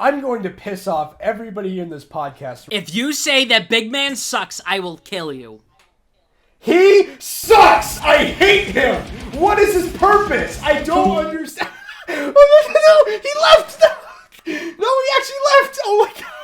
I'm going to piss off everybody in this podcast. If you say that Big Man sucks, I will kill you. He sucks! I hate him! What is his purpose? I don't understand. No, he left! No, he actually left! Oh my god!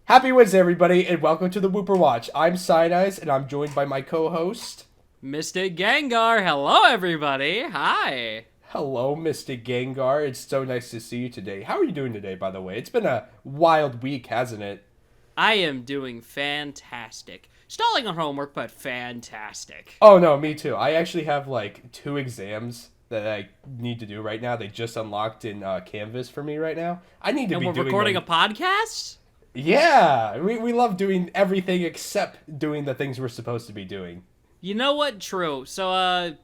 Happy Wednesday, everybody, and welcome to the Wooper Watch. I'm Cyanize, and I'm joined by my co-host, Mr. Gengar. Hello, everybody. Hi. Hello, Mr. Gengar. It's so nice to see you today. How are you doing today, by the way? It's been a wild week, hasn't it? I am doing fantastic. Stalling on homework, but fantastic. Oh, no, me too. I actually have, like, 2 exams that I need to do right now. They just unlocked in Canvas for me right now. I need to be doing And we're recording a podcast? Yeah, we love doing everything except doing the things we're supposed to be doing. You know what? True. So,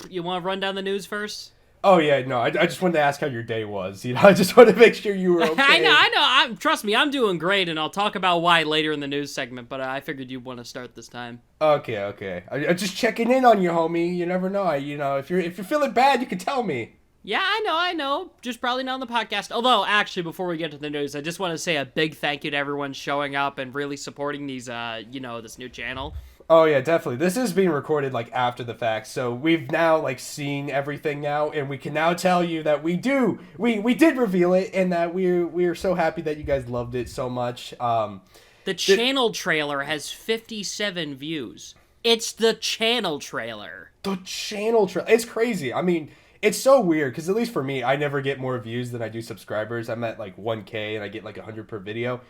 you want to run down the news first? Oh, yeah, no, I just wanted to ask how your day was. You know, I just wanted to make sure you were okay. I know. Trust me, I'm doing great, and I'll talk about why later in the news segment, but I figured you'd want to start this time. Okay. I'm just checking in on you, homie. You never know. If you're feeling bad, you can tell me. Yeah, I know. Just probably not on the podcast. Although, actually, before we get to the news, I just want to say a big thank you to everyone showing up and really supporting these, this new channel. Oh, yeah, definitely. This is being recorded, like, after the fact, so we've now, like, seen everything now, and we can now tell you that we did reveal it, and that we're so happy that you guys loved it so much. The channel trailer has 57 views. It's the channel trailer. The channel trailer. It's crazy. I mean, it's so weird, because at least for me, I never get more views than I do subscribers. I'm at, like, 1K, and I get, like, 100 per video.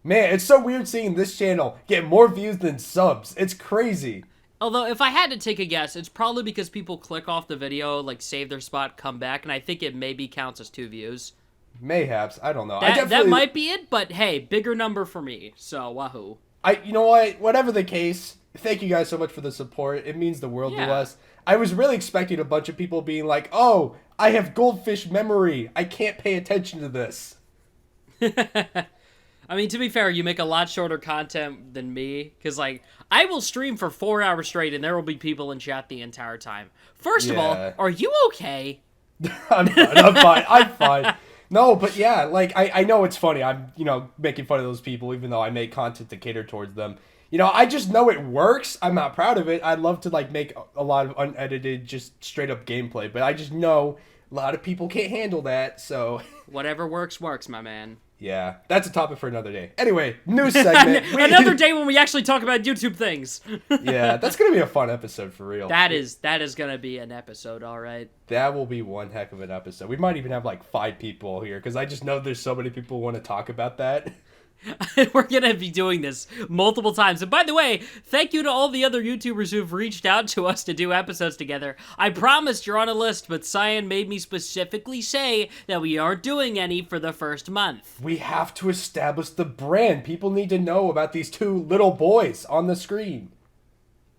Man, it's so weird seeing this channel get more views than subs. It's crazy. Although, if I had to take a guess, it's probably because people click off the video, like, save their spot, come back, and I think it maybe counts as 2 views. Mayhaps. I don't know. That might be it, but hey, bigger number for me, so wahoo. You know what? Whatever the case, thank you guys so much for the support. It means the world to us. I was really expecting a bunch of people being like, oh, I have goldfish memory. I can't pay attention to this. I mean, to be fair, you make a lot shorter content than me, because, like, I will stream for 4 hours straight, and there will be people in chat the entire time. First of all, are you okay? I'm fine. No, but yeah, like, I know it's funny. I'm, making fun of those people, even though I make content to cater towards them. I just know it works. I'm not proud of it. I'd love to, like, make a lot of unedited, just straight-up gameplay, but I just know a lot of people can't handle that, so... Whatever works, my man. Yeah, that's a topic for another day. Anyway, news segment. Another day when we actually talk about YouTube things. Yeah, that's going to be a fun episode for real. That is going to be an episode, all right. That will be one heck of an episode. We might even have like 5 people here, because I just know there's so many people who want to talk about that. We're going to be doing this multiple times. And by the way, thank you to all the other YouTubers who've reached out to us to do episodes together. I promised you're on a list, but Cyan made me specifically say that we aren't doing any for the first month. We have to establish the brand. People need to know about these 2 little boys on the screen.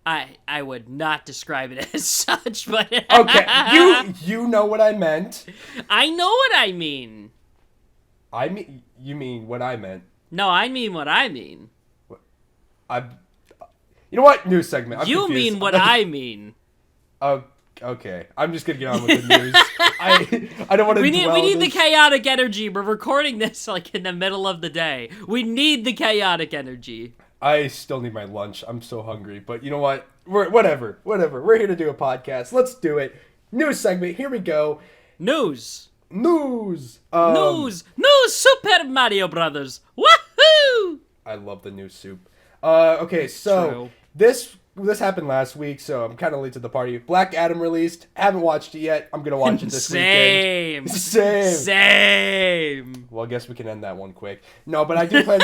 I would not describe it as such, but... Okay, you know what I meant. I know what I mean. You mean what I meant. No, I mean what I mean. You know what? News segment. You mean what I mean. Oh, okay. I'm just gonna get on with the news. I don't want to. We need the chaotic energy. We're recording this like in the middle of the day. We need the chaotic energy. I still need my lunch. I'm so hungry. But you know what? Whatever. We're here to do a podcast. Let's do it. News segment. Here we go. News. Super Mario Brothers. Woohoo! I love the new soup. Okay, so True. this happened last week, so I'm kind of late to the party. Black Adam released. Haven't watched it yet. I'm gonna watch it this weekend. Same. Well, I guess we can end that one quick. No, but I do plan.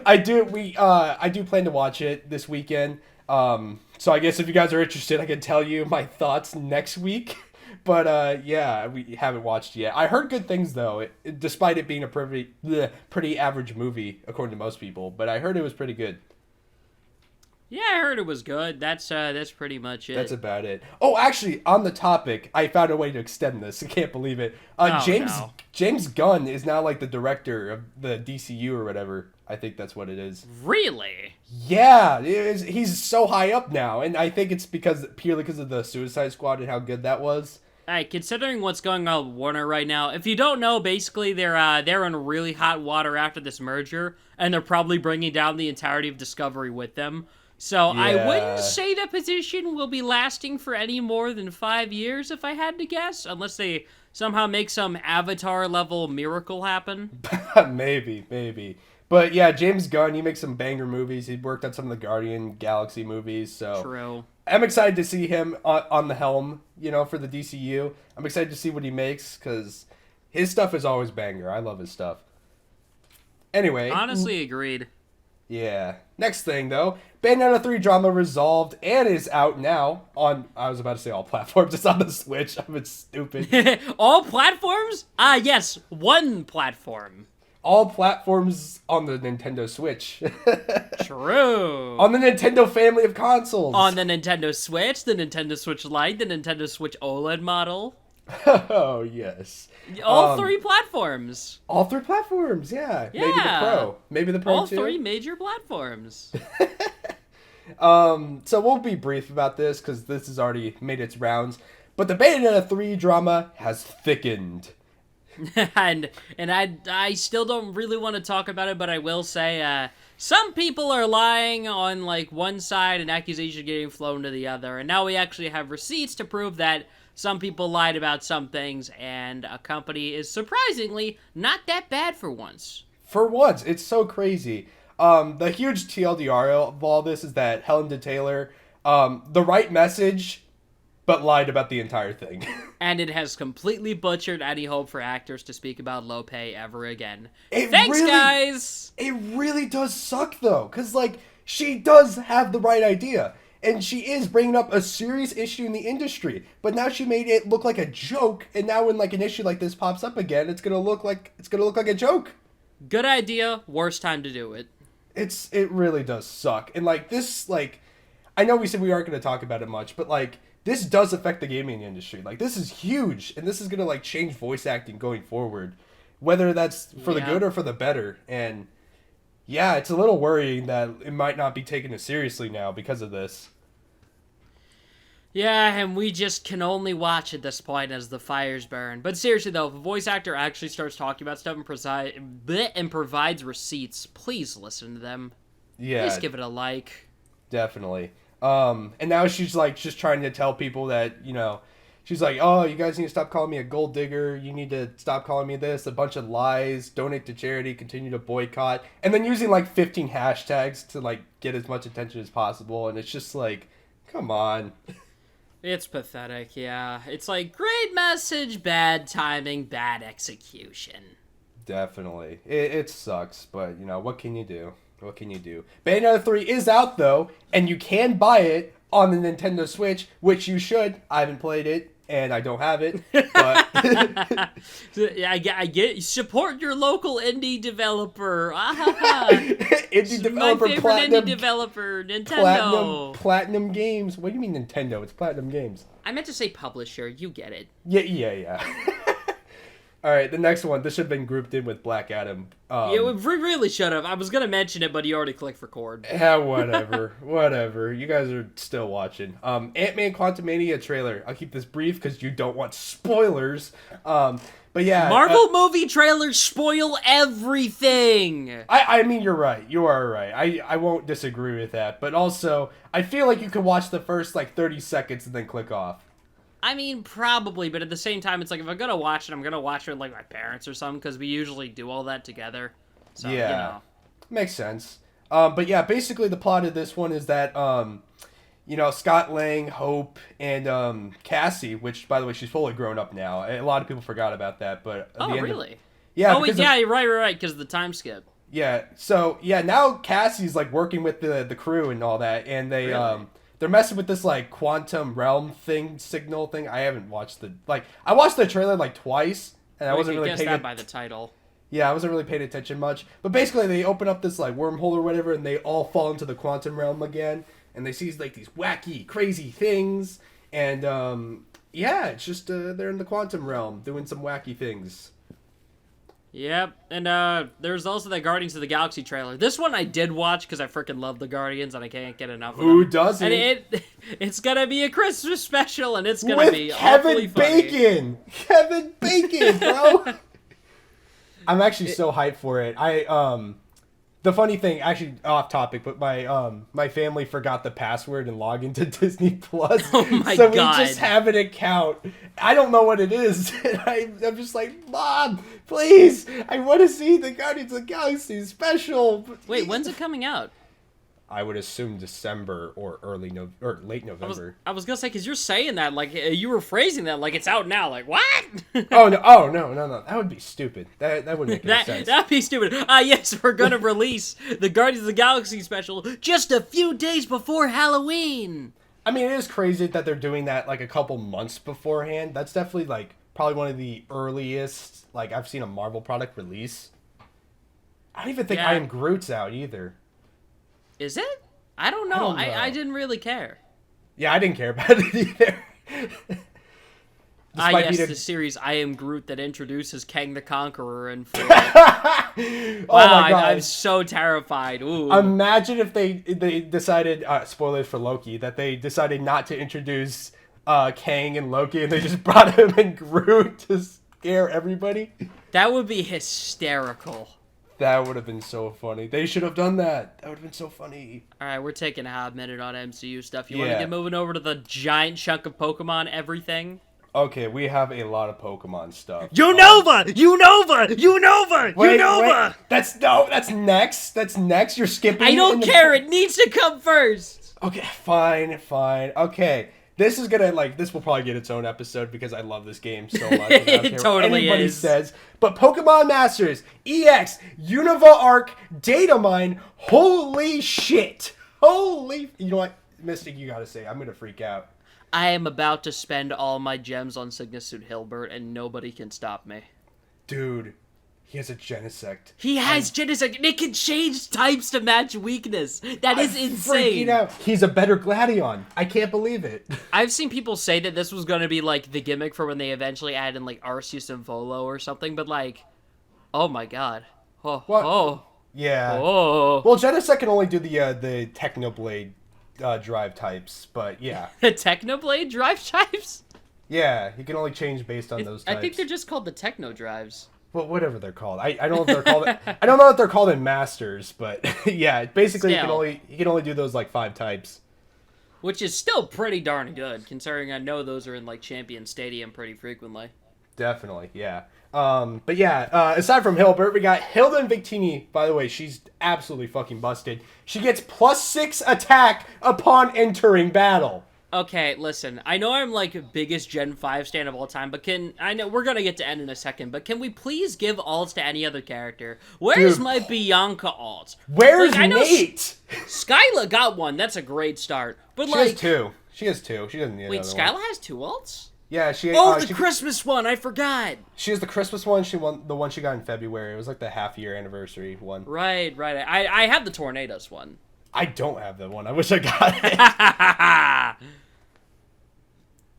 I do plan to watch it this weekend. So I guess if you guys are interested, I can tell you my thoughts next week. But, yeah, we haven't watched yet. I heard good things, though, despite it being a pretty, pretty average movie, according to most people. But I heard it was pretty good. Yeah, I heard it was good. That's pretty much it. That's about it. Oh, actually, on the topic, I found a way to extend this. I can't believe it. No. James Gunn is now like the director of the DCU or whatever. I think that's what it is. Really? Yeah, he's so high up now, and I think it's purely because of the Suicide Squad and how good that was. Hey, considering what's going on with Warner right now, if you don't know, basically they're in really hot water after this merger, and they're probably bringing down the entirety of Discovery with them. So Yeah. I wouldn't say the position will be lasting for any more than 5 years, if I had to guess, unless they somehow make some Avatar-level miracle happen. Maybe. But yeah, James Gunn, he makes some banger movies. He worked on some of the Guardian Galaxy movies, so True. I'm excited to see him on the helm, for the DCU. I'm excited to see what he makes, because his stuff is always banger. I love his stuff. Anyway. Honestly, agreed. Yeah. Next thing, though. Bayonetta 3 drama resolved and is out now on, I was about to say all platforms. It's on the Switch. I've been stupid. All platforms? Yes, one platform. All platforms on the Nintendo Switch. True. On the Nintendo family of consoles. On the Nintendo Switch, the Nintendo Switch Lite, the Nintendo Switch OLED model. Oh, yes. All three platforms. All three platforms, yeah. Yeah. Maybe the Pro. Maybe the Pro All too. three major platforms. So we'll be brief about this because this has already made its rounds. But the Bayonetta 3 drama has thickened. and I still don't really want to talk about it, but I will say some people are lying on like one side and accusation getting flown to the other. And now we actually have receipts to prove that some people lied about some things, and a company is surprisingly not that bad for once. For once, it's so crazy. The huge TLDR of all this is that Helen DeTaylor, the right message, but lied about the entire thing. And it has completely butchered any hope for actors to speak about low pay ever again. Thanks, guys! It really does suck, though, because, she does have the right idea. And she is bringing up a serious issue in the industry. But now she made it look like a joke, and now when, an issue like this pops up again, it's gonna look like a joke. Good idea, worst time to do it. It really does suck. And, this, I know we said we aren't gonna talk about it much, but, this does affect the gaming industry. This is huge, and this is going to, change voice acting going forward. Whether that's for the good or for the better. And, yeah, it's a little worrying that it might not be taken as seriously now because of this. Yeah, and we just can only watch at this point as the fires burn. But seriously, though, if a voice actor actually starts talking about stuff and provides receipts, please listen to them. Yeah. Please give it a like. Definitely. And now she's just trying to tell people that, she's like, oh, you guys need to stop calling me a gold digger. You need to stop calling me this. A bunch of lies. Donate to charity. Continue to boycott. And then using 15 hashtags to get as much attention as possible. And it's just come on. It's pathetic, yeah. It's great message, bad timing, bad execution. Definitely. It sucks, but, what can you do? What can you do? Bayonetta 3 is out, though, and you can buy it on the Nintendo Switch, which you should. I haven't played it, and I don't have it, but... I get support your local indie developer. Indie developer, my favorite Platinum... indie developer, Nintendo. Platinum Games. What do you mean Nintendo? It's Platinum Games. I meant to say publisher. You get it. Yeah. All right, the next one. This should have been grouped in with Black Adam. Yeah, we really should have. I was going to mention it, but you already clicked record. Yeah, whatever. You guys are still watching. Ant-Man Quantumania trailer. I'll keep this brief because you don't want spoilers. But yeah. Marvel movie trailers spoil everything. I mean, you're right. You are right. I won't disagree with that. But also, I feel like you could watch the first 30 seconds and then click off. I mean, probably, but at the same time, it's if I'm going to watch it, I'm going to watch it with, my parents or something, because we usually do all that together. So, yeah. Makes sense. But yeah, basically the plot of this one is that, Scott Lang, Hope, and Cassie, which, by the way, she's fully grown up now. A lot of people forgot about that, but... Oh, really? Yeah. Oh, wait, yeah, you're right, because of the time skip. Yeah, so, now Cassie's, working with the crew and all that, and they, Really? They're messing with this, quantum realm signal thing. I haven't watched I watched the trailer, twice, and I wasn't really paying that by the title. Yeah, I wasn't really paying attention much. But basically, they open up this, wormhole or whatever, and they all fall into the quantum realm again. and they see like these wacky, crazy things, and yeah, it's just they're in the quantum realm doing some wacky things. Yep, and there's also the Guardians of the Galaxy trailer. This one I did watch because I freaking love the Guardians and I can't get enough of them. Who doesn't? And it's gonna be a Christmas special and it's gonna be Kevin awfully funny. Bacon. Kevin Bacon, bro. I'm actually so hyped for it. The funny thing, actually off topic, but my family forgot the password and log into Disney Plus. Oh my so God. we just have an account. I don't know what it is. And I'm just like, Mom, please, I want to see the Guardians of the Galaxy special. Wait, when's it coming out? I would assume December or late November. I was gonna say, because you're saying that like you were phrasing that like it's out now. Like what? Oh no! That would be stupid. That would make any sense. That'd be stupid. Yes, we're gonna release the Guardians of the Galaxy special just a few days before Halloween. I mean, it is crazy that they're doing that like a couple months beforehand. That's definitely like probably one of the earliest like I've seen a Marvel product release. I don't even think I Am Groot's out either. Is it? I don't know. I didn't really care. Yeah, I didn't care about it either. Yes, the series I Am Groot that introduces Kang the Conqueror and Oh wow, my God. I'm so terrified. Ooh. Imagine if they decided, spoilers for Loki, that they decided not to introduce Kang and Loki and they just brought him and Groot to scare everybody. That would be hysterical. That would have been so funny. They should have done that. That would have been so funny. All right, we're taking a hot minute on MCU stuff. You want to get moving over to the giant chunk of Pokemon everything? Okay, we have a lot of Pokemon stuff. Unova! Wait. That's next. That's next. You're skipping. I don't care. It needs to come first. Okay, fine. Okay. This will probably get its own episode because I love this game so much. It totally anybody is. says. But Pokemon Masters EX Unova Arc Data Mine. Holy shit! You know what, Mystic? You gotta say. I'm gonna freak out. I am about to spend all my gems on Cygnus Hilbert, and nobody can stop me. Dude, he has a Genesect. He has Genesect, and it can change types to match weakness. That is insane. Freaking out. He's a better Gladion. I can't believe it. I've seen people say that this was going to be, like, the gimmick for when they eventually add in, like, Arceus and Volo or something, but, like, oh my God. Oh. Yeah. Oh. Well, Genesect can only do the Technoblade drive types, but yeah. The Technoblade drive types? Yeah, he can only change based on those types. I think they're just called the Techno drives. Well, whatever they're called. I don't know if they're called. I don't know if they're called in Masters, but yeah, basically he can only do those like 5 types. Which is still pretty darn good, considering I know those are in like Champion Stadium pretty frequently. Definitely, yeah. But yeah, aside from Hilbert, we got Hilda and Victini. By the way, she's absolutely fucking busted. She gets +6 attack upon entering battle. Okay, listen, I know I'm like biggest Gen 5 stan of all time, but I know we're gonna get to N in a second, but can we please give alts to any other character? Where's my Bianca alt? Where's Nate? Skyla got one, that's a great start. But she has 2. She has 2. She doesn't need Wait, another Skyla one. has 2 alts? Yeah, she. The Christmas one, I forgot. She has the Christmas one. She won the one she got in February. It was like the half-year anniversary one. Right. I have the Tornadoes one. I don't have that one. I wish I got it.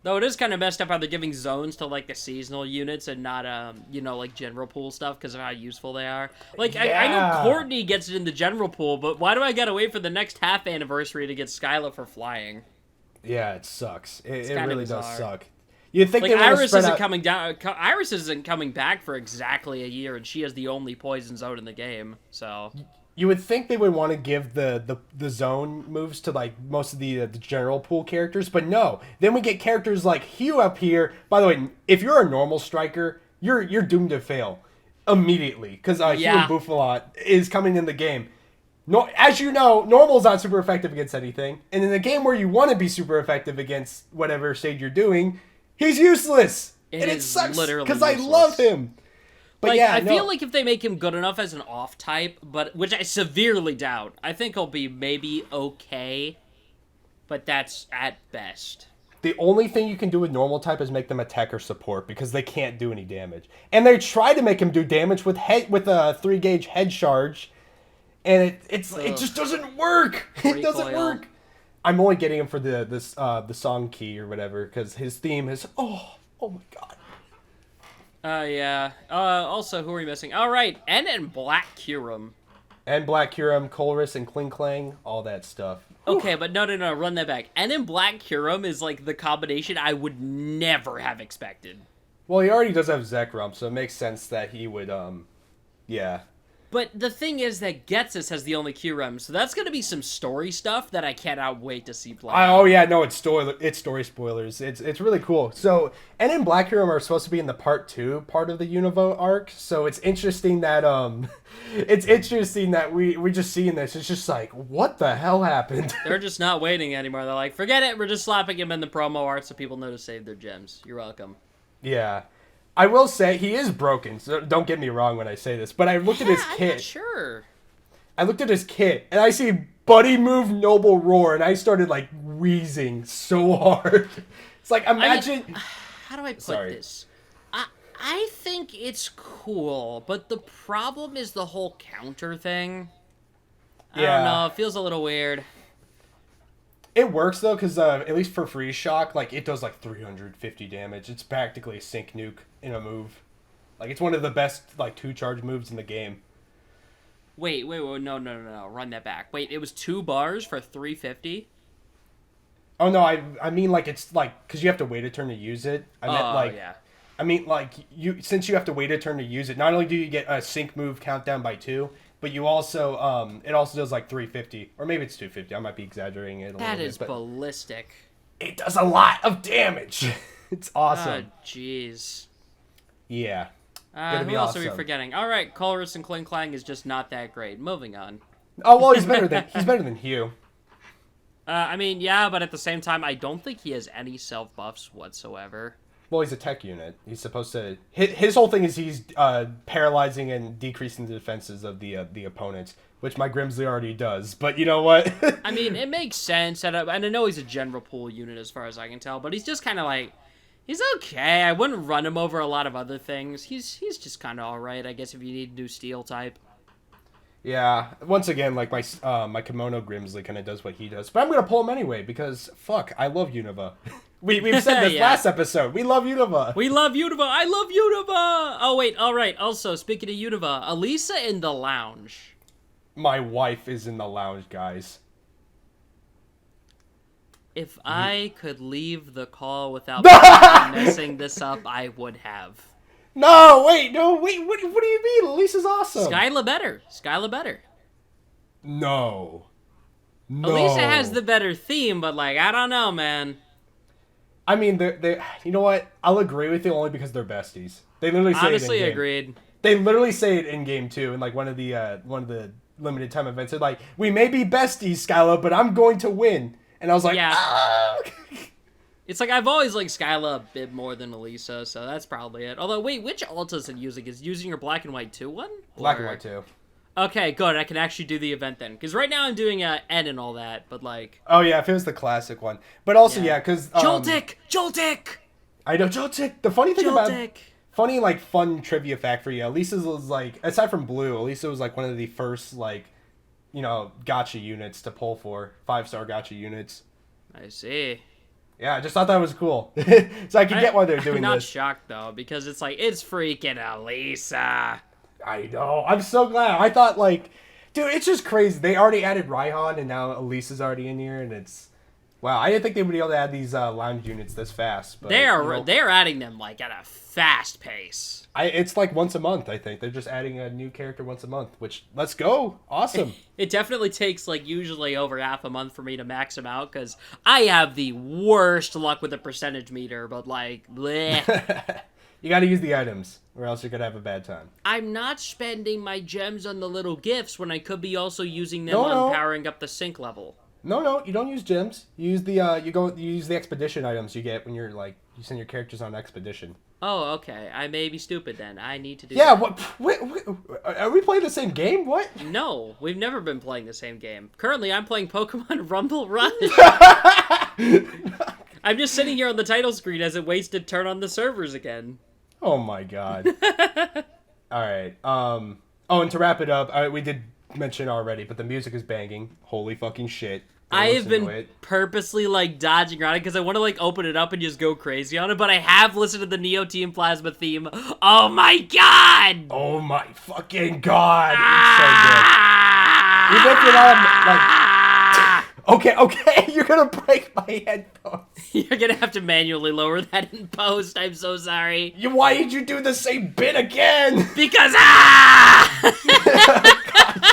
Though it is kind of messed up how they're giving zones to, like, the seasonal units and not, like, general pool stuff because of how useful they are. Like, I know Courtney gets it in the general pool, but why do I gotta wait for the next half anniversary to get Skyla for flying? Yeah, it sucks. It really does suck. You think like, Iris isn't coming down. Iris isn't coming back for exactly a year, and she has the only poison zone in the game, so... You would think they would want to give the zone moves to like most of the general pool characters, but no. Then we get characters like Hugh up here. By the way, if you're a normal striker, you're doomed to fail immediately because Hugh and Buffalot is coming in the game. No, as you know, normal's not super effective against anything, and in a game where you want to be super effective against whatever stage you're doing, he's useless, and it sucks because I love him. But like, I feel like if they make him good enough as an off type, which I severely doubt, I think he'll be maybe okay, but that's at best. The only thing you can do with normal type is make them attack or support because they can't do any damage. And they try to make him do damage with a 3-gauge head charge, and it just doesn't work. It doesn't work. I'm only getting him for the song key or whatever because his theme is oh my god. Yeah. Also, who are we missing? All right, N and Black Kyurem. And Black Kyurem, Colress, and Kling Clang, all that stuff. Okay, but no, run that back. N and Black Kyurem is like the combination I would never have expected. Well, he already does have Zekrom, so it makes sense that he would, yeah. But the thing is that Getsus has the only Kyurem, so that's going to be some story stuff that I cannot wait to see play. Oh yeah, no, it's story spoilers. It's really cool. So, N and Black Kyurem are supposed to be in the part 2 part of the Unova arc. So it's interesting that we just seeing this. It's just like, what the hell happened? They're just not waiting anymore. They're like, forget it. We're just slapping him in the promo art so people know to save their gems. You're welcome. Yeah. I will say he is broken, so don't get me wrong when I say this, but I looked at his kit. I'm not sure. I looked at his kit, and I see Buddy Move Noble Roar, and I started, like, wheezing so hard. It's like, imagine... I mean, how do I put this? I think it's cool, but the problem is the whole counter thing. I don't know, it feels a little weird. It works, though, because at least for Freeze Shock, like, it does, like, 350 damage. It's practically a sync nuke in a move. Like, it's one of the best, like, 2-charge moves in the game. Wait, no, run that back. Wait, it was 2 bars for 350? Oh, no, I mean, like, it's, like, because you have to wait a turn to use it. I meant, like, yeah. I mean, like, since you have to wait a turn to use it, not only do you get a sync move countdown by 2, but you also, it also does like 350, or maybe it's 250. I might be exaggerating it a little bit. That is ballistic. It does a lot of damage. It's awesome. Oh, jeez. Yeah. Who else are we forgetting? All right, Colress and Kling Clang is just not that great. Moving on. Oh well, he's better than Hugh. I mean, yeah, but at the same time, I don't think he has any self buffs whatsoever. Well, he's a tech unit. He's supposed to... His whole thing is he's paralyzing and decreasing the defenses of the opponents, which my Grimsley already does. But you know what? I mean, it makes sense. And I know he's a general pool unit as far as I can tell, but he's just kind of like... He's okay. I wouldn't run him over a lot of other things. He's just kind of alright, I guess, if you need to do steel type. Yeah. Once again, like, my Kimono Grimsley kind of does what he does. But I'm going to pull him anyway, because, fuck, I love Unova. We've said this last episode. We love Unova. We love Unova. I love Unova. Oh, wait. All right. Also, speaking of Unova, Elisa in the lounge. My wife is in the lounge, guys. If I could leave the call without messing this up, I would have. No, wait. What do you mean? Elisa's awesome. Skyla better. No. Elisa has the better theme, but, like, I don't know, man. I mean, they. You know what? I'll agree with you only because they're besties. They literally say honestly it in-game. Agreed. They literally say it in game too, in like one of the limited time events. They're like, "We may be besties, Skyla, but I'm going to win." And I was like, yeah. Ah! It's like I've always liked Skyla a bit more than Elisa, so that's probably it. Although, wait, which alt is it using? Is using your Black and White 2 one? Black and White 2. Okay, good. I can actually do the event then. Because right now I'm doing N and all that, but like... Oh, yeah, if it was the classic one. But also, yeah, because... Joltik! I know, Joltik! The funny thing about... Funny, like, fun trivia fact for you. Elisa's was, like... Aside from Blue, Elisa was, like, one of the first, like, you know, gacha units to pull for. 5-star gacha units. I see. Yeah, I just thought that was cool. So I can get why they're doing I'm not this. shocked, though, because it's like, it's freaking Elisa. I know. I'm so glad. I thought, like, dude, it's just crazy. They already added Raihan, and now Elisa's already in here, and it's... Wow, I didn't think they would be able to add these lounge units this fast. But, they're adding them, like, at a fast pace. It's like once a month, I think. They're just adding a new character once a month, which, let's go. Awesome. It definitely takes, like, usually over half a month for me to max them out, because I have the worst luck with the percentage meter, but, like, bleh. You gotta use the items, or else you're gonna have a bad time. I'm not spending my gems on the little gifts when I could be also using them on powering up the sync level. No, you don't use gems. You use the you use the expedition items you get when you're like you send your characters on expedition. Oh, okay. I may be stupid then. I need to do Yeah, that. what are we playing the same game? What? No, we've never been playing the same game. Currently, I'm playing Pokemon Rumble Rush. I'm just sitting here on the title screen as it waits to turn on the servers again. Oh my god. All right. Oh, and to wrap it up, we did mention already, but the music is banging. Holy fucking shit. I have listen to been it. purposely like dodging around it because I want to like open it up and just go crazy on it, but I have listened to the Neo Team Plasma theme. Oh my god! Oh my fucking god! It's so good. Even if you're not like. Okay, you're gonna break my headphones. You're gonna have to manually lower that in post. I'm so sorry. Why did you do the same bit again? Because God,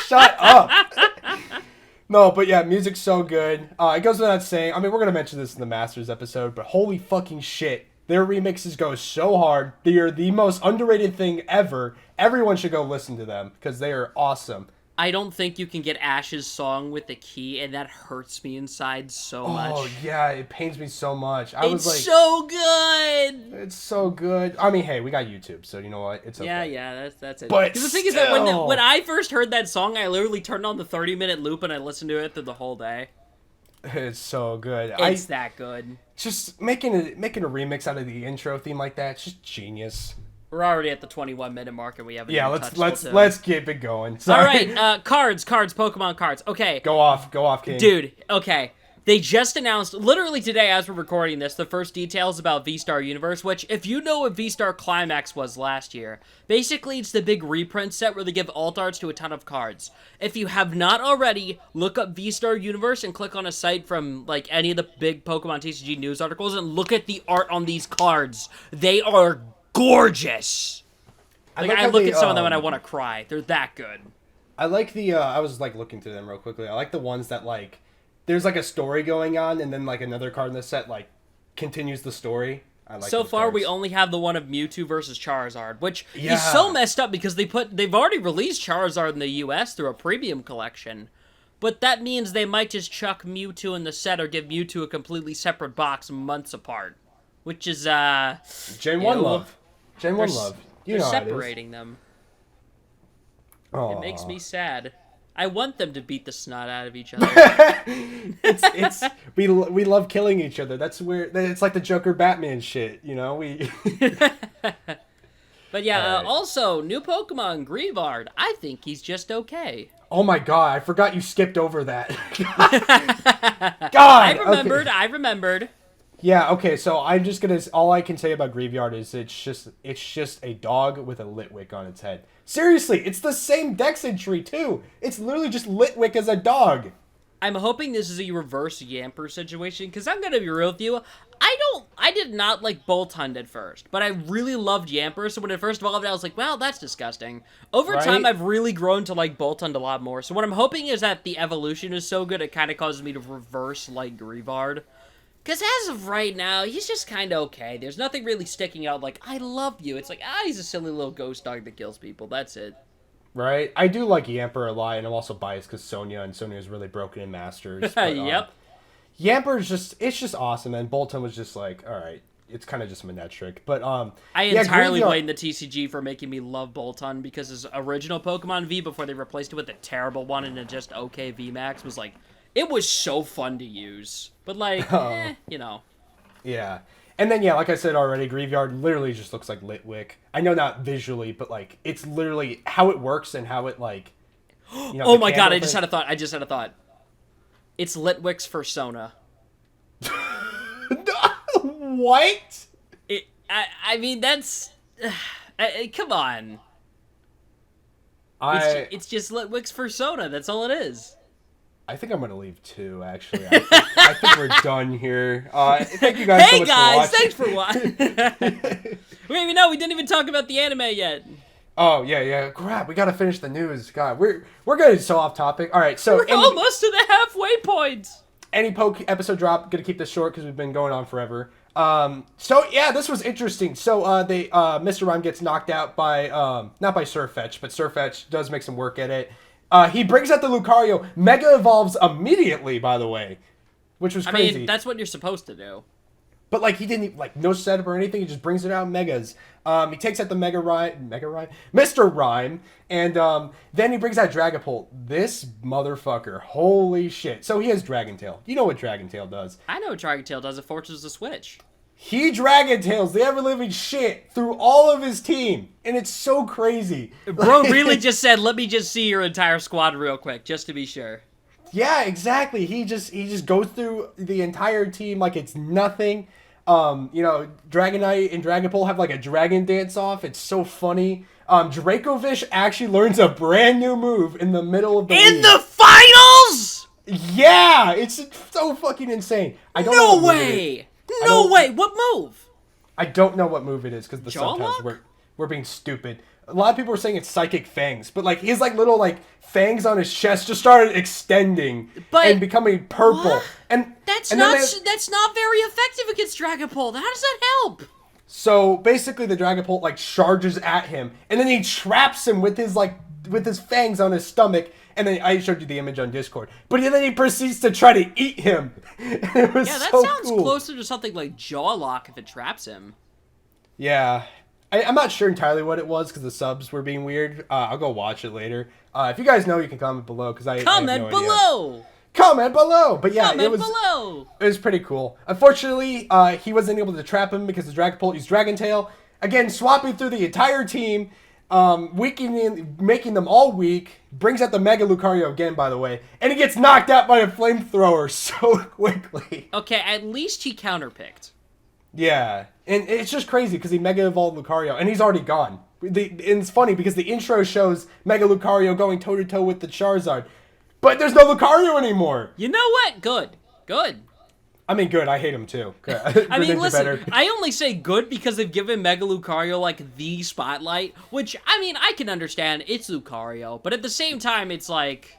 shut up. No, but yeah, music's so good. It goes without saying. I mean, we're gonna mention this in the Masters episode, but holy fucking shit, their remixes go so hard. They are the most underrated thing ever. Everyone should go listen to them because they are awesome. I don't think you can get Ash's song with the key, and that hurts me inside so much. Oh yeah, it pains me so much. It's so good. It's so good. I mean, hey, we got YouTube, so you know what? It's okay. Yeah, that's it. But the thing is that when I first heard that song, I literally turned on the 30-minute loop and I listened to it through the whole day. It's so good. It's that good. Just making a remix out of the intro theme like that, it's just genius. We're already at the 21-minute mark and we haven't. Yeah, let's keep it going. Sorry. All right, cards, Pokemon cards. Okay. Go off, King. Dude, okay. They just announced, literally today as we're recording this, the first details about V-Star Universe, which, if you know what V-Star Climax was last year, basically it's the big reprint set where they give alt arts to a ton of cards. If you have not already, look up V-Star Universe and click on a site from, like, any of the big Pokemon TCG news articles and look at the art on these cards. They are gorgeous. Like, I look at some of them and I want to cry. They're that good. I like the, I was, like, looking through them real quickly. I like the ones that, like, there's, like, a story going on, and then, like, another card in the set, like, continues the story. I like so far, cards. we only have the one of Mewtwo versus Charizard, which is so messed up because they've already released Charizard in the US through a premium collection. But that means they might just chuck Mewtwo in the set or give Mewtwo a completely separate box months apart. Which is, Gen 1 love. Gen 1 love. They're separating them. Aww. It makes me sad. I want them to beat the snot out of each other. We love killing each other. That's where it's like the Joker Batman shit, you know? But yeah, right. Also new Pokemon Greavard. I think he's just okay. Oh my god, I forgot you skipped over that. God, I remembered. Yeah, okay, so I'm just gonna. All I can say about Greavard is it's just a dog with a Litwick on its head. Seriously, it's the same dex entry too. It's literally just Litwick as a dog. I'm hoping this is a reverse Yamper situation, because I'm gonna be real with you. I did not like Boltund at first, but I really loved Yamper, so when it first evolved, I was like, well, that's disgusting. Over time, I've really grown to like Boltund a lot more, so what I'm hoping is that the evolution is so good, it kind of causes me to reverse like Greavard. Because as of right now, he's just kind of okay. There's nothing really sticking out like, I love you. It's like, he's a silly little ghost dog that kills people. That's it. Right? I do like Yamper a lot, and I'm also biased because Sonia is really broken in Masters. But, yep. Yamper is just awesome, and Boltund was just like, alright, it's kind of just Manectric. But, I entirely blame the TCG for making me love Boltund, because his original Pokemon V, before they replaced it with a terrible one and a just okay VMAX, was like, it was so fun to use. But, like, you know. Yeah. And then, yeah, like I said already, Greavard literally just looks like Litwick. I know not visually, but, like, it's literally how it works and how it, like... You know, oh my god, I just had a thought. It's Litwick's Fursona. What? I mean, that's... come on. It's just Litwick's Fursona. That's all it is. I think I'm going to leave too, actually. I think we're done here. Thank you guys so much for watching. Hey guys, thanks for watching. Wait, no, we didn't even talk about the anime yet. Oh, yeah. Crap, we got to finish the news. God, we're getting so off topic. All right, so... We're almost to the halfway point. Any Poke episode drop, going to keep this short because we've been going on forever. So, yeah, this was interesting. So, Mr. Rhyme gets knocked out by, not by Sirfetch'd, but Sirfetch'd does make some work at it. He brings out the Lucario. Mega evolves immediately, by the way, which was crazy. I mean, that's what you're supposed to do. But, like, he didn't, like, no setup or anything. He just brings it out Megas. He takes out the Mr. Rhyme, and then he brings out Dragapult. This motherfucker, holy shit. So he has Dragon Tail. You know what Dragon Tail does. I know what Dragon Tail does. It forces the switch. He Dragon Tails the ever-living shit through all of his team, and it's so crazy. Bro really just said, let me just see your entire squad real quick, just to be sure. Yeah, exactly. He just goes through the entire team like it's nothing. Dragonite and Dragapult have like a dragon dance off. It's so funny. Dracovish actually learns a brand new move in the middle of the In league. the finals? Yeah, it's so fucking insane. I don't know No what move it is. way! No way! What move? I don't know what move it is because the Jaw subtitles lock? we're being stupid. A lot of people were saying it's psychic fangs, but like his like little like fangs on his chest just started extending and becoming purple. What? And That's and not then that's not very effective against Dragapult. How does that help? so basically the Dragapult like charges at him, and then he traps him with his fangs on his stomach. And then I showed you the image on Discord, but then he proceeds to try to eat him. It was Yeah, that so sounds cool. closer to something like Jaw Lock if it traps him. Yeah. I'm not sure entirely what it was because the subs were being weird. I'll go watch it later. If you guys know, you can comment below because I have Comment no idea. below. Comment below. But yeah, Comment it was below. it was pretty cool. Unfortunately, he wasn't able to trap him because the Dragapult used Dragon Tail. Again, swapping through the entire team, making them all weak. Brings out the Mega Lucario again, by the way, and he gets knocked out by a flamethrower so quickly. Okay, at least he counterpicked. Yeah, and it's just crazy because he Mega Evolved Lucario, and he's already gone. And it's funny because the intro shows Mega Lucario going toe-to-toe with the Charizard, but there's no Lucario anymore. You know what? Good. I mean, good. I hate him too. I mean, listen, I only say good because they've given Mega Lucario, like, the spotlight, which, I mean, I can understand. It's Lucario, but at the same time, it's like,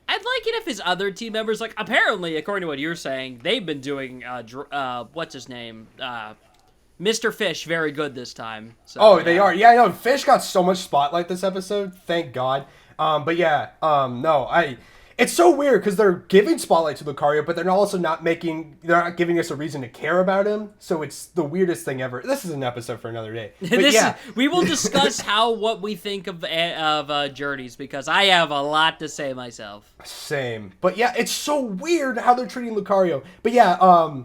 I'd like it if his other team members, like, apparently, according to what you're saying, they've been doing, what's his name? Mr. Fish very good this time. So, oh, they are. Yeah, I know. Fish got so much spotlight this episode. Thank God. But yeah, it's so weird because they're giving spotlight to Lucario, but they're also not giving us a reason to care about him. So it's the weirdest thing ever. This is an episode for another day. But we will discuss what we think of journeys because I have a lot to say myself. Same. But yeah, it's so weird how they're treating Lucario. But yeah,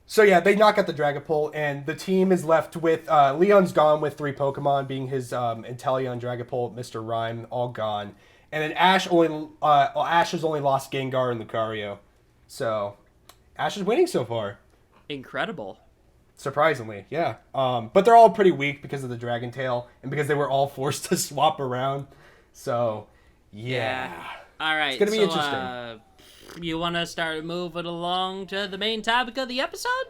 so yeah, they knock out the Dragapult, and the team is left with Leon's gone with 3 Pokemon, being his Inteleon, Dragapult, Mr. Rhyme, all gone. And then Ash has only lost Gengar and Lucario. So, Ash is winning so far. Incredible. Surprisingly, yeah. But they're all pretty weak because of the Dragon Tail and because they were all forced to swap around. So, yeah. All right. It's going to be interesting. You want to start moving along to the main topic of the episode?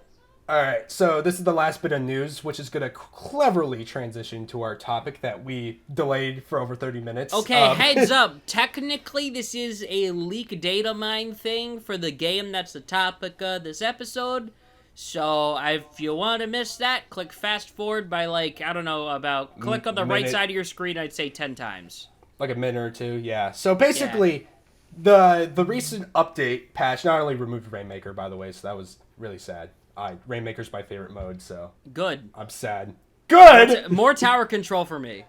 All right, so this is the last bit of news, which is going to cleverly transition to our topic that we delayed for over 30 minutes. Okay, heads up. Technically, this is a leak data mine thing for the game that's the topic of this episode. So, if you want to miss that, click fast forward by, like, I don't know, click on the right side of your screen, I'd say 10 times. Like a minute or two, yeah. So basically, the recent update patch not only removed Rainmaker, by the way, so that was really sad. Rainmaker's my favorite mode, so... Good. I'm sad. Good! More tower control for me.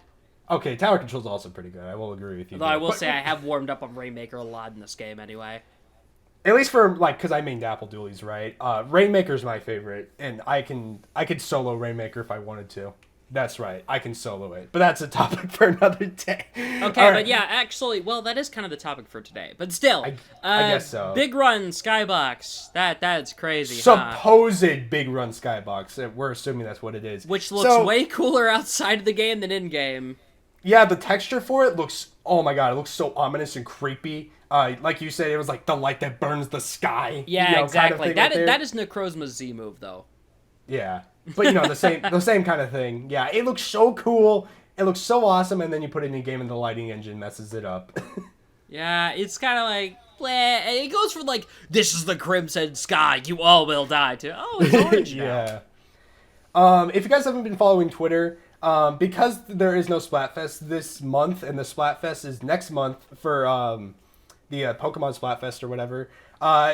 Okay, tower control's also pretty good. I will agree with you. Although I will say I have warmed up on Rainmaker a lot in this game anyway. At least for, like, because I mained Apple Dualies, right? Rainmaker's my favorite, and I could solo Rainmaker if I wanted to. That's right. I can solo it. But that's a topic for another day. Okay, but yeah, actually, well, that is kind of the topic for today. But still, I guess so. Big Run Skybox. That's crazy. Supposed Big Run Skybox. We're assuming that's what it is. Which looks way cooler outside of the game than in-game. Yeah, the texture for it looks, oh my god, it looks so ominous and creepy. Like you said, it was like the light that burns the sky. Yeah, exactly. Kind of that is Necrozma's Z move, though. Yeah. But, the same kind of thing. Yeah, it looks so cool. It looks so awesome, and then you put it in a game and the lighting engine messes it up. Yeah, it's kind of like, bleh. It goes from, like, this is the crimson sky, you all will die, to, oh, it's orange now. Yeah. If you guys haven't been following Twitter, because there is no Splatfest this month, and the Splatfest is next month for the Pokemon Splatfest or whatever,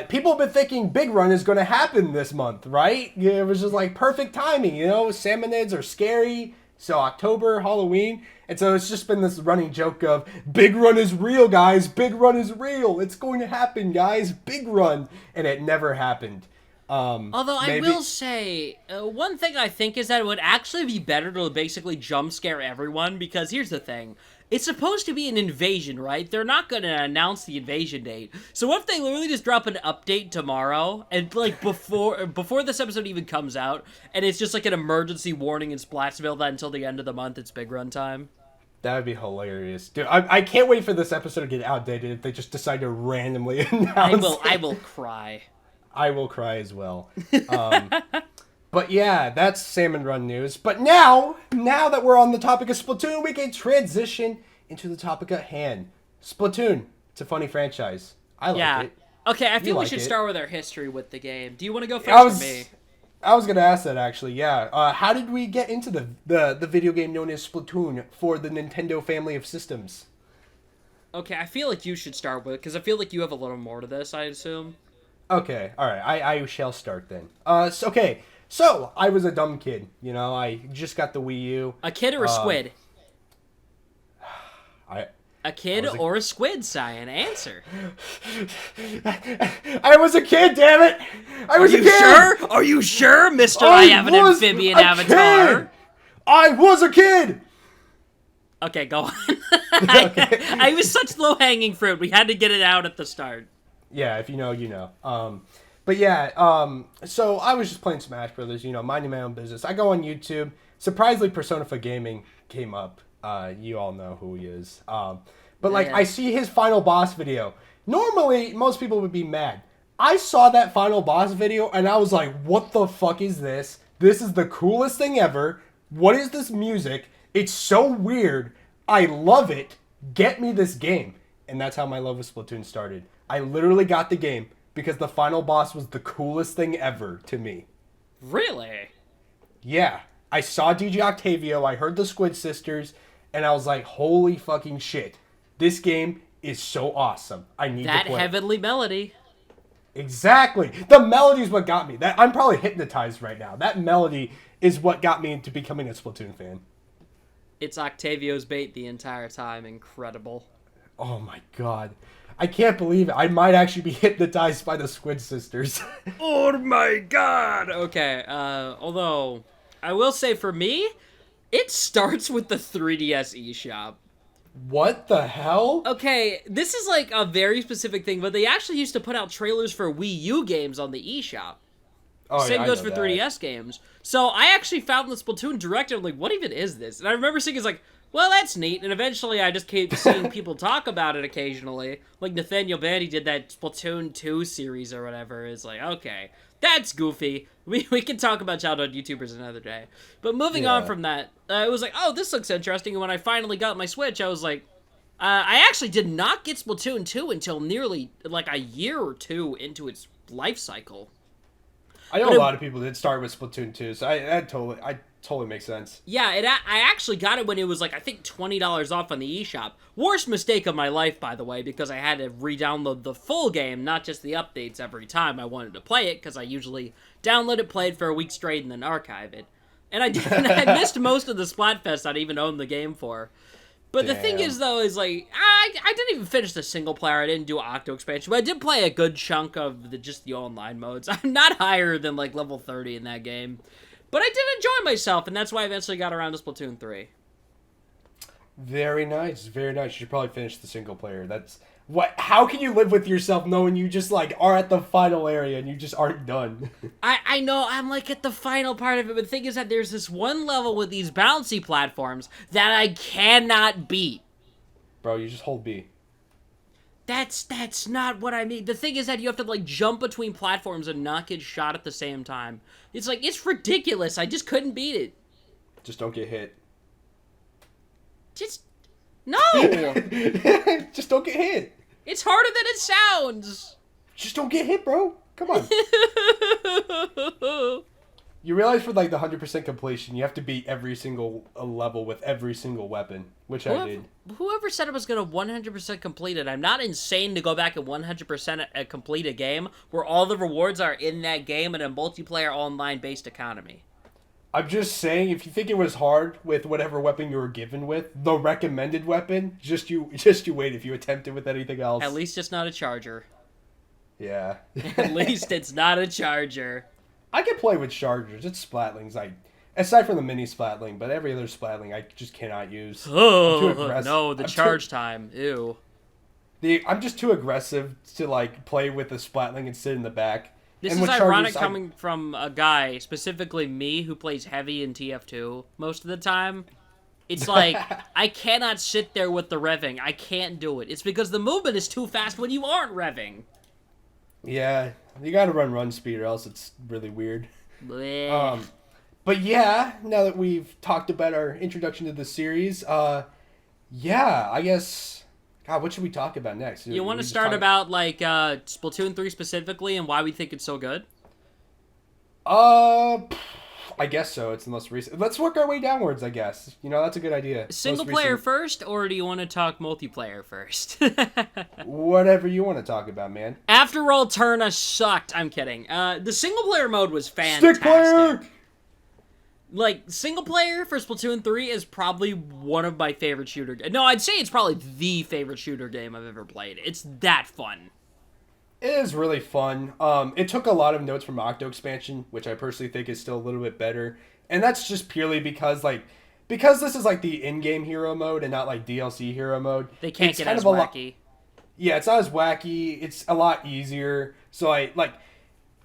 people have been thinking Big Run is going to happen this month, right? Yeah, it was just like perfect timing, Salmonids are scary, so October, Halloween, and so it's just been this running joke of Big Run is real, guys, Big Run is real, it's going to happen, guys, Big Run, and it never happened. Although I will say, one thing I think is that it would actually be better to basically jump scare everyone, because here's the thing. It's supposed to be an invasion, right? They're not going to announce the invasion date. So what if they literally just drop an update tomorrow, and like before this episode even comes out, and it's just like an emergency warning in Splatsville that until the end of the month it's big run time? That would be hilarious. Dude, I can't wait for this episode to get outdated if they just decide to randomly announce I will cry. I will cry as well. But yeah, that's Salmon Run news. But now that we're on the topic of Splatoon, we can transition into the topic at hand. Splatoon, it's a funny franchise. I like it. Okay, I feel we should start with our history with the game. Do you want to go first or me? I was going to ask that, actually, yeah. How did we get into the video game known as Splatoon for the Nintendo family of systems? Okay, I feel like you should start with it, because I feel like you have a little more to this, I assume. Okay, alright, I shall start then. So, I was a dumb kid, you know, I just got the Wii U. A kid or a squid? A kid or a squid, Cyan? Answer. I was a kid, damn it! I was a kid! Sure? Are you sure, Mr. I have an amphibian avatar? Kid. I was a kid! Okay, go on. I was such low-hanging fruit. We had to get it out at the start. Yeah, if you know, you know. But yeah, so I was just playing Smash Brothers, you know, minding my own business. I go on YouTube. Surprisingly, Persona for Gaming came up. You all know who he is. But like, I see his final boss video. Normally, most people would be mad. I saw that final boss video, and I was like, what the fuck is this? This is the coolest thing ever. What is this music? It's so weird. I love it. Get me this game. And that's how my love with Splatoon started. I literally got the game because the final boss was the coolest thing ever to me. Really? Yeah. I saw DJ Octavio, I heard the Squid Sisters, and I was like, holy fucking shit. This game is so awesome. I need to play. That heavenly melody. Exactly. The melody is what got me. I'm probably hypnotized right now. That melody is what got me into becoming a Splatoon fan. It's Octavio's bait the entire time. Incredible. Oh my god. I can't believe it. I might actually be hypnotized by the Squid Sisters. Oh my god! Okay, although, I will say for me, it starts with the 3DS eShop. What the hell? Okay, this is like a very specific thing, but they actually used to put out trailers for Wii U games on the eShop. Oh, Same yeah, goes for 3DS games. So I actually found the Splatoon Direct, and I'm like, what even is this? And I remember seeing it's like, well, that's neat. And eventually I just kept seeing people talk about it occasionally. Like Nathaniel Bandy did that Splatoon 2 series or whatever. It's like, okay, that's goofy. We can talk about childhood YouTubers another day. But moving on from that, it was like, oh, this looks interesting. And when I finally got my Switch, I was like, I actually did not get Splatoon 2 until nearly like a year or two into its life cycle. I know a lot of people did start with Splatoon 2, so I totally makes sense. Yeah, I actually got it when it was like, I think $20 off on the eShop. Worst mistake of my life, by the way, because I had to re-download the full game, not just the updates every time I wanted to play it, because I usually download it, play it for a week straight, and then archive it. And I missed most of the Splatfest I'd even owned the game for. But the thing is, though, is like, I didn't even finish the single player. I didn't do Octo expansion, but I did play a good chunk of just the online modes. I'm not higher than like level 30 in that game. But I did enjoy myself, and that's why I eventually got around to Splatoon 3. Very nice, very nice. You should probably finish the single player. That's what. How can you live with yourself knowing you just like are at the final area and you just aren't done? I know I'm like at the final part of it, but the thing is that there's this one level with these bouncy platforms that I cannot beat. Bro, you just hold B. That's not what I mean. The thing is that you have to like jump between platforms and not get shot at the same time. It's like, it's ridiculous. I just couldn't beat it. Just don't get hit. Just no. Just don't get hit. It's harder than it sounds. Just don't get hit, bro. Come on. You realize for like the 100% completion, you have to beat every single level with every single weapon, which I did. Whoever said I was going to 100% complete it, I'm not insane to go back and 100% complete a game where all the rewards are in that game in a multiplayer online-based economy. I'm just saying, if you think it was hard with whatever weapon you were given with, the recommended weapon, just you wait if you attempt it with anything else. At least it's not a charger. Yeah. At least it's not a charger. I can play with chargers. It's Splatlings. Aside from the mini Splatling, but every other Splatling I just cannot use. Oh, no, the charge time. Ew. I'm just too aggressive to like play with the Splatling and sit in the back. This and is with ironic chargers, coming from a guy, specifically me, who plays heavy in TF2 most of the time. It's like, I cannot sit there with the revving. I can't do it. It's because the movement is too fast when you aren't revving. Yeah, you gotta run speed or else it's really weird. Blech. But yeah, now that we've talked about our introduction to the series, yeah, I guess, God, what should we talk about next? You want to start about, like, Splatoon 3 specifically and why we think it's so good? I guess so. It's the most recent. Let's work our way downwards, I guess. You know, that's a good idea. Single player first, or do you want to talk multiplayer first? Whatever you want to talk about, man. After all, Turna sucked. I'm kidding. The single player mode was fantastic. Stick player! Like, single player for Splatoon 3 is probably one of my favorite shooter... No, I'd say it's probably the favorite shooter game I've ever played. It's that fun. It is really fun. It took a lot of notes from Octo Expansion, which I personally think is still a little bit better. And that's just purely because this is like the in-game hero mode and not like DLC hero mode. They can't get as wacky. Yeah, it's not as wacky. It's a lot easier. So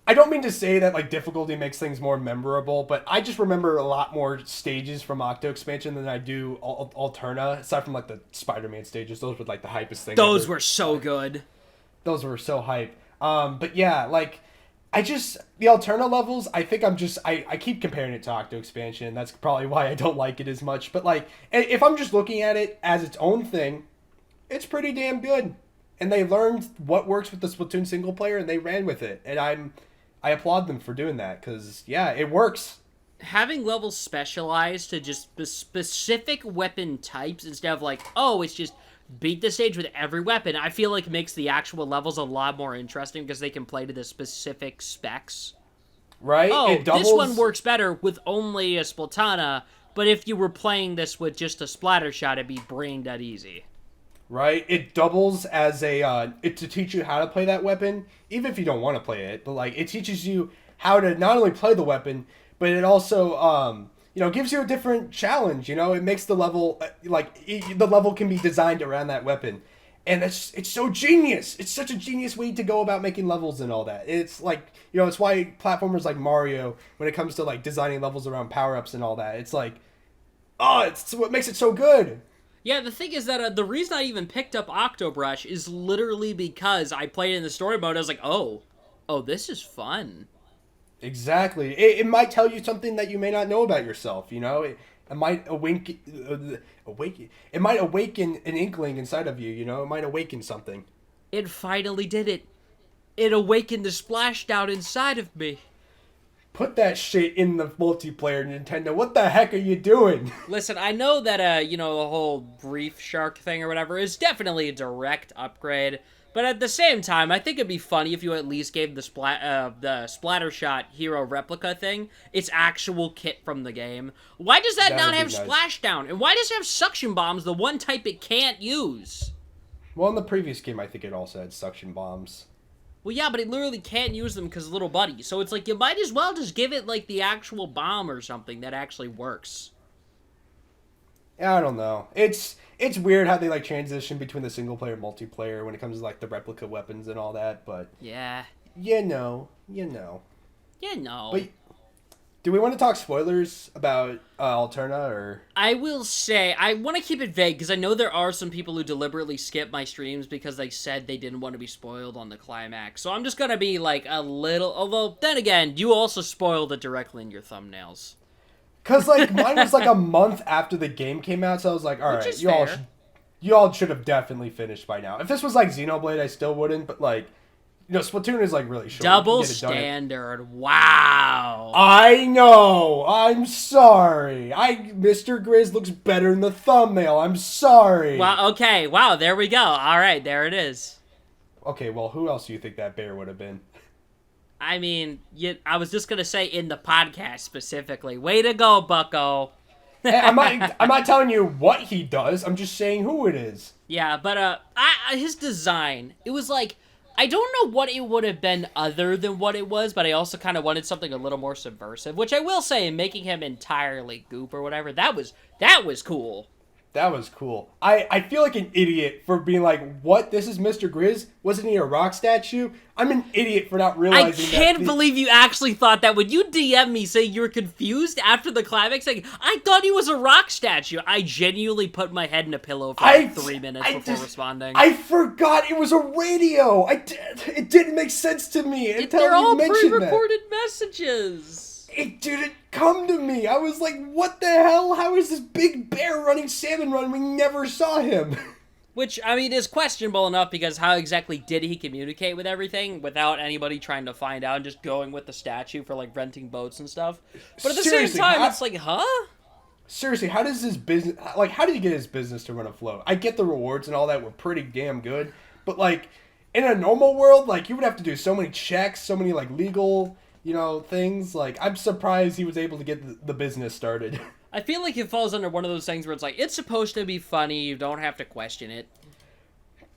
I don't mean to say that like difficulty makes things more memorable, but I just remember a lot more stages from Octo Expansion than I do Alterna, aside from like the Spider-Man stages. Those were like the hypest thing Those ever. were so good. Those were so hype. But yeah, like, the Alterna levels, I think I keep comparing it to Octo Expansion. That's probably why I don't like it as much. But like, if I'm just looking at it as its own thing, it's pretty damn good. And they learned what works with the Splatoon single player and they ran with it. And I applaud them for doing that because, yeah, it works. Having levels specialized to just specific weapon types instead of like, oh, it's just beat the stage with every weapon, I feel like makes the actual levels a lot more interesting because they can play to the specific specs. Right? Oh, it doubles... this one works better with only a Splatana, but if you were playing this with just a splatter shot, it'd be brain dead easy. Right? It doubles as to teach you how to play that weapon, even if you don't want to play it, but like, it teaches you how to not only play the weapon, but it also, gives you a different challenge. It makes the level the level can be designed around that weapon, and it's so genius. It's such a genius way to go about making levels and all that. It's like it's why platformers like Mario, when it comes to like designing levels around power ups and all that, it's like, it's what makes it so good. Yeah, the thing is that the reason I even picked up Octobrush is literally because I played it in the story mode. I was like, oh, this is fun. Exactly. It might tell you something that you may not know about yourself, It might it might awaken an inkling inside of you, It might awaken something. It finally did it. It awakened the splashdown inside of me. Put that shit in the multiplayer, Nintendo. What the heck are you doing? Listen, I know that, the whole Reef Shark thing or whatever is definitely a direct upgrade. But at the same time, I think it'd be funny if you at least gave the Splattershot hero replica thing its actual kit from the game. Why does that not have nice. Splashdown? And why does it have Suction Bombs, the one type it can't use? Well, in the previous game, I think it also had Suction Bombs. Well, yeah, but it literally can't use them because little buddy. So it's like, you might as well just give it, like, the actual bomb or something that actually works. Yeah, I don't know. It's weird how they like transition between the single player and multiplayer when it comes to like the replica weapons and all that, but yeah, you know. But do we want to talk spoilers about Alterna or? I will say I want to keep it vague because I know there are some people who deliberately skip my streams because they said they didn't want to be spoiled on the climax. So I'm just gonna be like a little. Although then again, you also spoiled it directly in your thumbnails. Cause like mine was like a month after the game came out, so I was like, all right, you all should have definitely finished by now. If this was like Xenoblade, I still wouldn't, but like, Splatoon is like really short. Double standard. Wow. I know. I'm sorry. Mr. Grizz looks better in the thumbnail. I'm sorry. Wow. Okay. Wow. There we go. All right. There it is. Okay. Well, who else do you think that bear would have been? I mean, I was just gonna say in the podcast specifically. Way to go, Bucko. Hey, I'm not telling you what he does. I'm just saying who it is. Yeah, but his design. It was like I don't know what it would have been other than what it was, but I also kind of wanted something a little more subversive, which I will say, making him entirely goop or whatever, that was cool. That was cool. I feel like an idiot for being like, what? This is Mr. Grizz? Wasn't he a rock statue? I'm an idiot for not realizing that. I can't believe you actually thought that. When you DM me saying you were confused after the climax, saying, I thought he was a rock statue, I genuinely put my head in a pillow for like 3 minutes before responding. I forgot it was a radio. It didn't make sense to me until They're all you mentioned that. pre-recorded messages. It didn't come to me. I was like, what the hell? How is this big bear running salmon run? We never saw him. Which, I mean, is questionable enough because how exactly did he communicate with everything without anybody trying to find out and just going with the statue for, like, renting boats and stuff? But at the same time, it's like, huh? Seriously, how does his business... Like, how did he get his business to run afloat? I get the rewards and all that were pretty damn good. But, like, in a normal world, like, you would have to do so many checks, so many, like, legal... things. Like, I'm surprised he was able to get the business started. I feel like it falls under one of those things where it's like, it's supposed to be funny, you don't have to question it.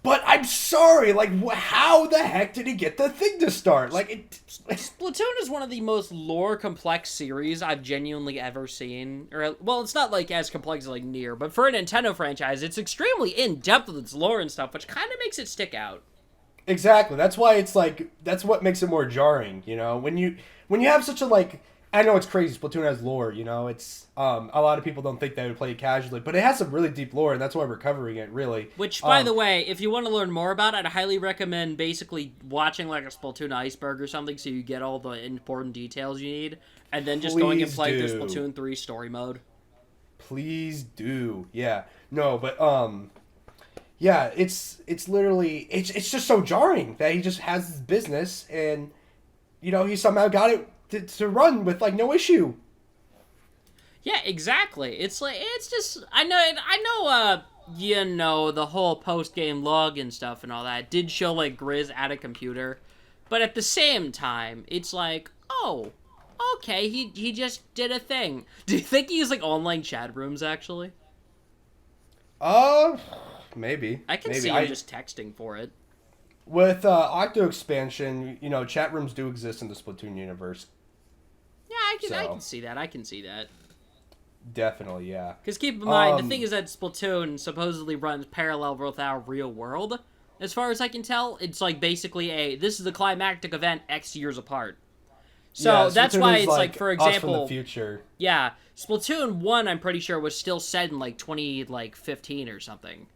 But I'm sorry, like, how the heck did he get the thing to start? Like, Splatoon is one of the most lore-complex series I've genuinely ever seen. Or, well, it's not, like, as complex as, like, Nier, but for a Nintendo franchise, it's extremely in-depth with its lore and stuff, which kind of makes it stick out. Exactly. That's why it's like, that's what makes it more jarring, when you have such a, like, I know it's crazy, Splatoon has lore, it's, a lot of people don't think they would play it casually, but it has some really deep lore, and that's why we're covering it, really. Which, by the way, if you want to learn more about it, I'd highly recommend basically watching, like, a Splatoon iceberg or something so you get all the important details you need, and then just going and playing through Splatoon 3 story mode. Please do. Yeah. No, but, yeah, it's literally, it's just so jarring that he just has his business and, he somehow got it to run with, like, no issue. Yeah, exactly. It's like, it's just, I know, the whole post-game log and stuff and all that did show, like, Grizz at a computer, but at the same time, it's like, oh, okay, he just did a thing. Do you think he used, like, online chat rooms, actually? Maybe. I can see him just texting for it. With Octo expansion, chat rooms do exist in the Splatoon universe. Yeah, I can see that. I can see that. Definitely, yeah. Because keep in mind, the thing is that Splatoon supposedly runs parallel with our real world. As far as I can tell, it's like basically this is the climactic event X years apart. So yeah, that's why it's like, for example, us from the future. Yeah, Splatoon 1, I'm pretty sure, was still set in like 2015 or something.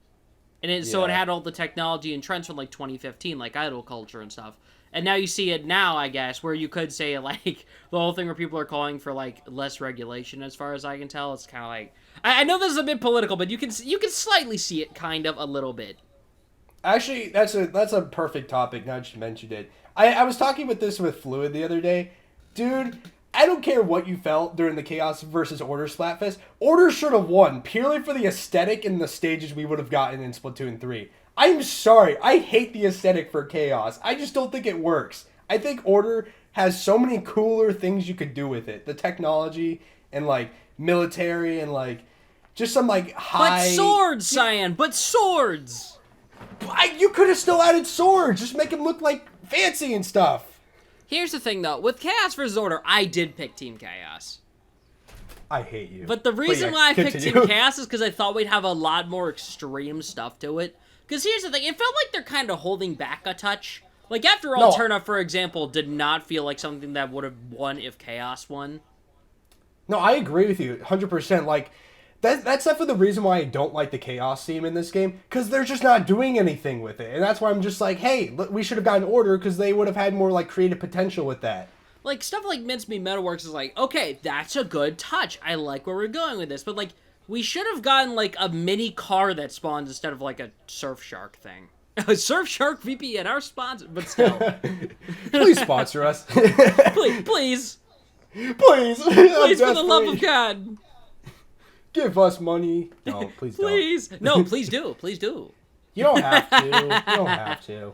And so it had all the technology and trends from like 2015, like idol culture and stuff. And now you see it now, I guess, where you could say like the whole thing where people are calling for like less regulation. As far as I can tell, it's kind of like I know this is a bit political, but you can slightly see it kind of a little bit. Actually, that's a perfect topic. Now that you mentioned it, I was talking with Fluid the other day, dude. I don't care what you felt during the Chaos versus Order Splatfest. Order should have won purely for the aesthetic and the stages we would have gotten in Splatoon 3. I'm sorry. I hate the aesthetic for Chaos. I just don't think it works. I think Order has so many cooler things you could do with it. The technology and, like, military and, like, just some, like, high... But swords, Cyan! But swords! You could have still added swords. Just make them look, like, fancy and stuff. Here's the thing, though. With Chaos vs. Order, I did pick Team Chaos. I hate you. But the reason why I picked Team Chaos is because I thought we'd have a lot more extreme stuff to it. Because here's the thing. It felt like they're kind of holding back a touch. Like, After Alterna, for example, did not feel like something that would have won if Chaos won. No, I agree with you 100%. Like, that's definitely the reason why I don't like the Chaos theme in this game, because they're just not doing anything with it. And that's why I'm just like, hey, we should have gotten Order, because they would have had more, like, creative potential with that. Like, stuff like Mincemeat Metalworks is like, okay, that's a good touch. I like where we're going with this. But, like, we should have gotten, like, a mini car that spawns instead of, like, a Surfshark thing. Surfshark VPN, our sponsor, but still. Please sponsor us. Please. Please, for the love of God. Give us money. No, please don't. Please. No, please do. Please do. You don't have to. You don't have to.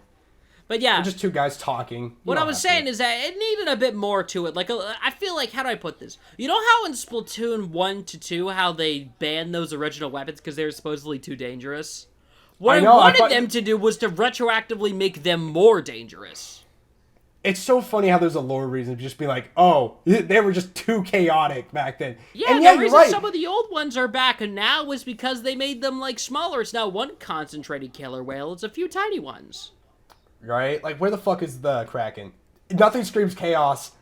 But yeah. We're just two guys talking. What I was saying is that it needed a bit more to it. Like, I feel like, how do I put this? You know how in Splatoon 1 to 2, how they banned those original weapons because they were supposedly too dangerous? What I know, wanted them to do was to retroactively make them more dangerous. It's so funny how there's a lore reason to just be like, oh, they were just too chaotic back then. Yeah, and the reason some of the old ones are back and now was because they made them, like, smaller. It's now one concentrated killer whale. It's a few tiny ones. Right? Like, where the fuck is the Kraken? Nothing screams chaos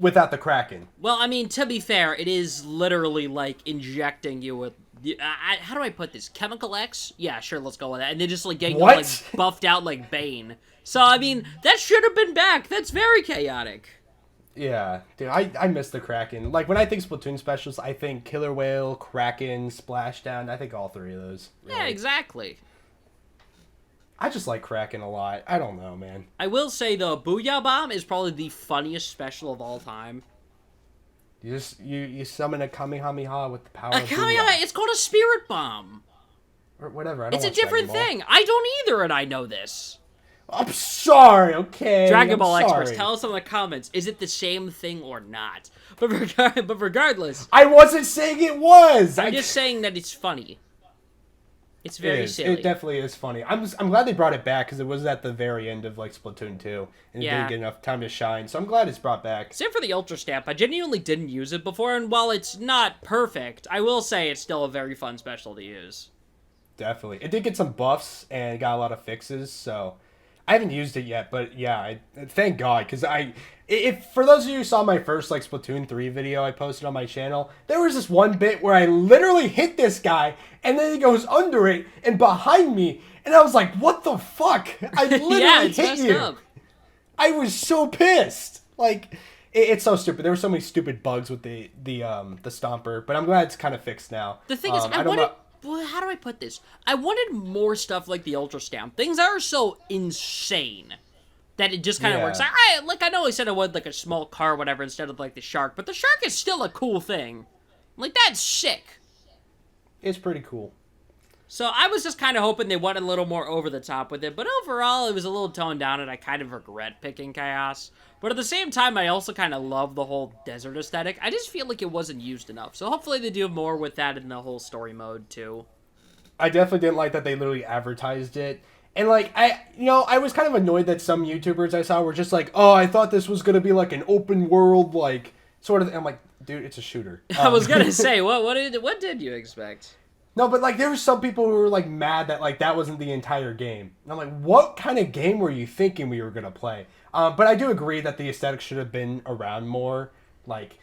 without the Kraken. Well, I mean, to be fair, it is literally, like, injecting you with... how do I put this? Chemical X? Yeah, sure, let's go with that. And then just, like, getting you, like, buffed out like Bane. So, I mean, that should have been back. That's very chaotic. Yeah, dude, I miss the Kraken. Like, when I think Splatoon specials, I think Killer Whale, Kraken, Splashdown. I think all three of those. Really. Yeah, exactly. I just like Kraken a lot. I don't know, man. I will say, though, Booyah Bomb is probably the funniest special of all time. You summon a Kamehameha with the power of Kamehameha, it's called a Spirit Bomb. Or whatever, It's a different thing. I don't either, and I know this. I'm sorry, okay? Dragon Ball experts, tell us in the comments, is it the same thing or not? But regardless... I wasn't saying it was! I'm just saying that it's funny. It's very silly. It definitely is funny. I'm glad they brought it back, because it was at the very end of, like, Splatoon 2, and it didn't get enough time to shine, so I'm glad it's brought back. Same for the Ultra Stamp. I genuinely didn't use it before, and while it's not perfect, I will say it's still a very fun special to use. Definitely. It did get some buffs, and got a lot of fixes, so... I haven't used it yet, but yeah, thank God, because if for those of you who saw my first, like, Splatoon 3 video I posted on my channel, there was this one bit where I literally hit this guy, and then he goes under it, and behind me, and I was like, what the fuck? I literally hit you. Up. I was so pissed. Like, it's so stupid. There were so many stupid bugs with the Stomper, but I'm glad it's kind of fixed now. The thing is, how do I put this? I wanted more stuff like the Ultra Stamp. Things that are so insane that it just kind of works. I know I said I wanted like a small car or whatever instead of like the shark, but the shark is still a cool thing. Like, that's sick. It's pretty cool. So I was just kind of hoping they went a little more over the top with it, but overall it was a little toned down and I kind of regret picking Chaos. But at the same time, I also kind of love the whole desert aesthetic. I just feel like it wasn't used enough. So hopefully they do more with that in the whole story mode, too. I definitely didn't like that they literally advertised it. And, like, I was kind of annoyed that some YouTubers I saw were just like, oh, I thought this was going to be, like, an open world, like, sort of... I'm like, dude, it's a shooter. I was going to say, what did you expect? No, but, like, there were some people who were, like, mad that, like, that wasn't the entire game. And I'm like, what kind of game were you thinking we were going to play? But I do agree that the aesthetic should have been around more. Like,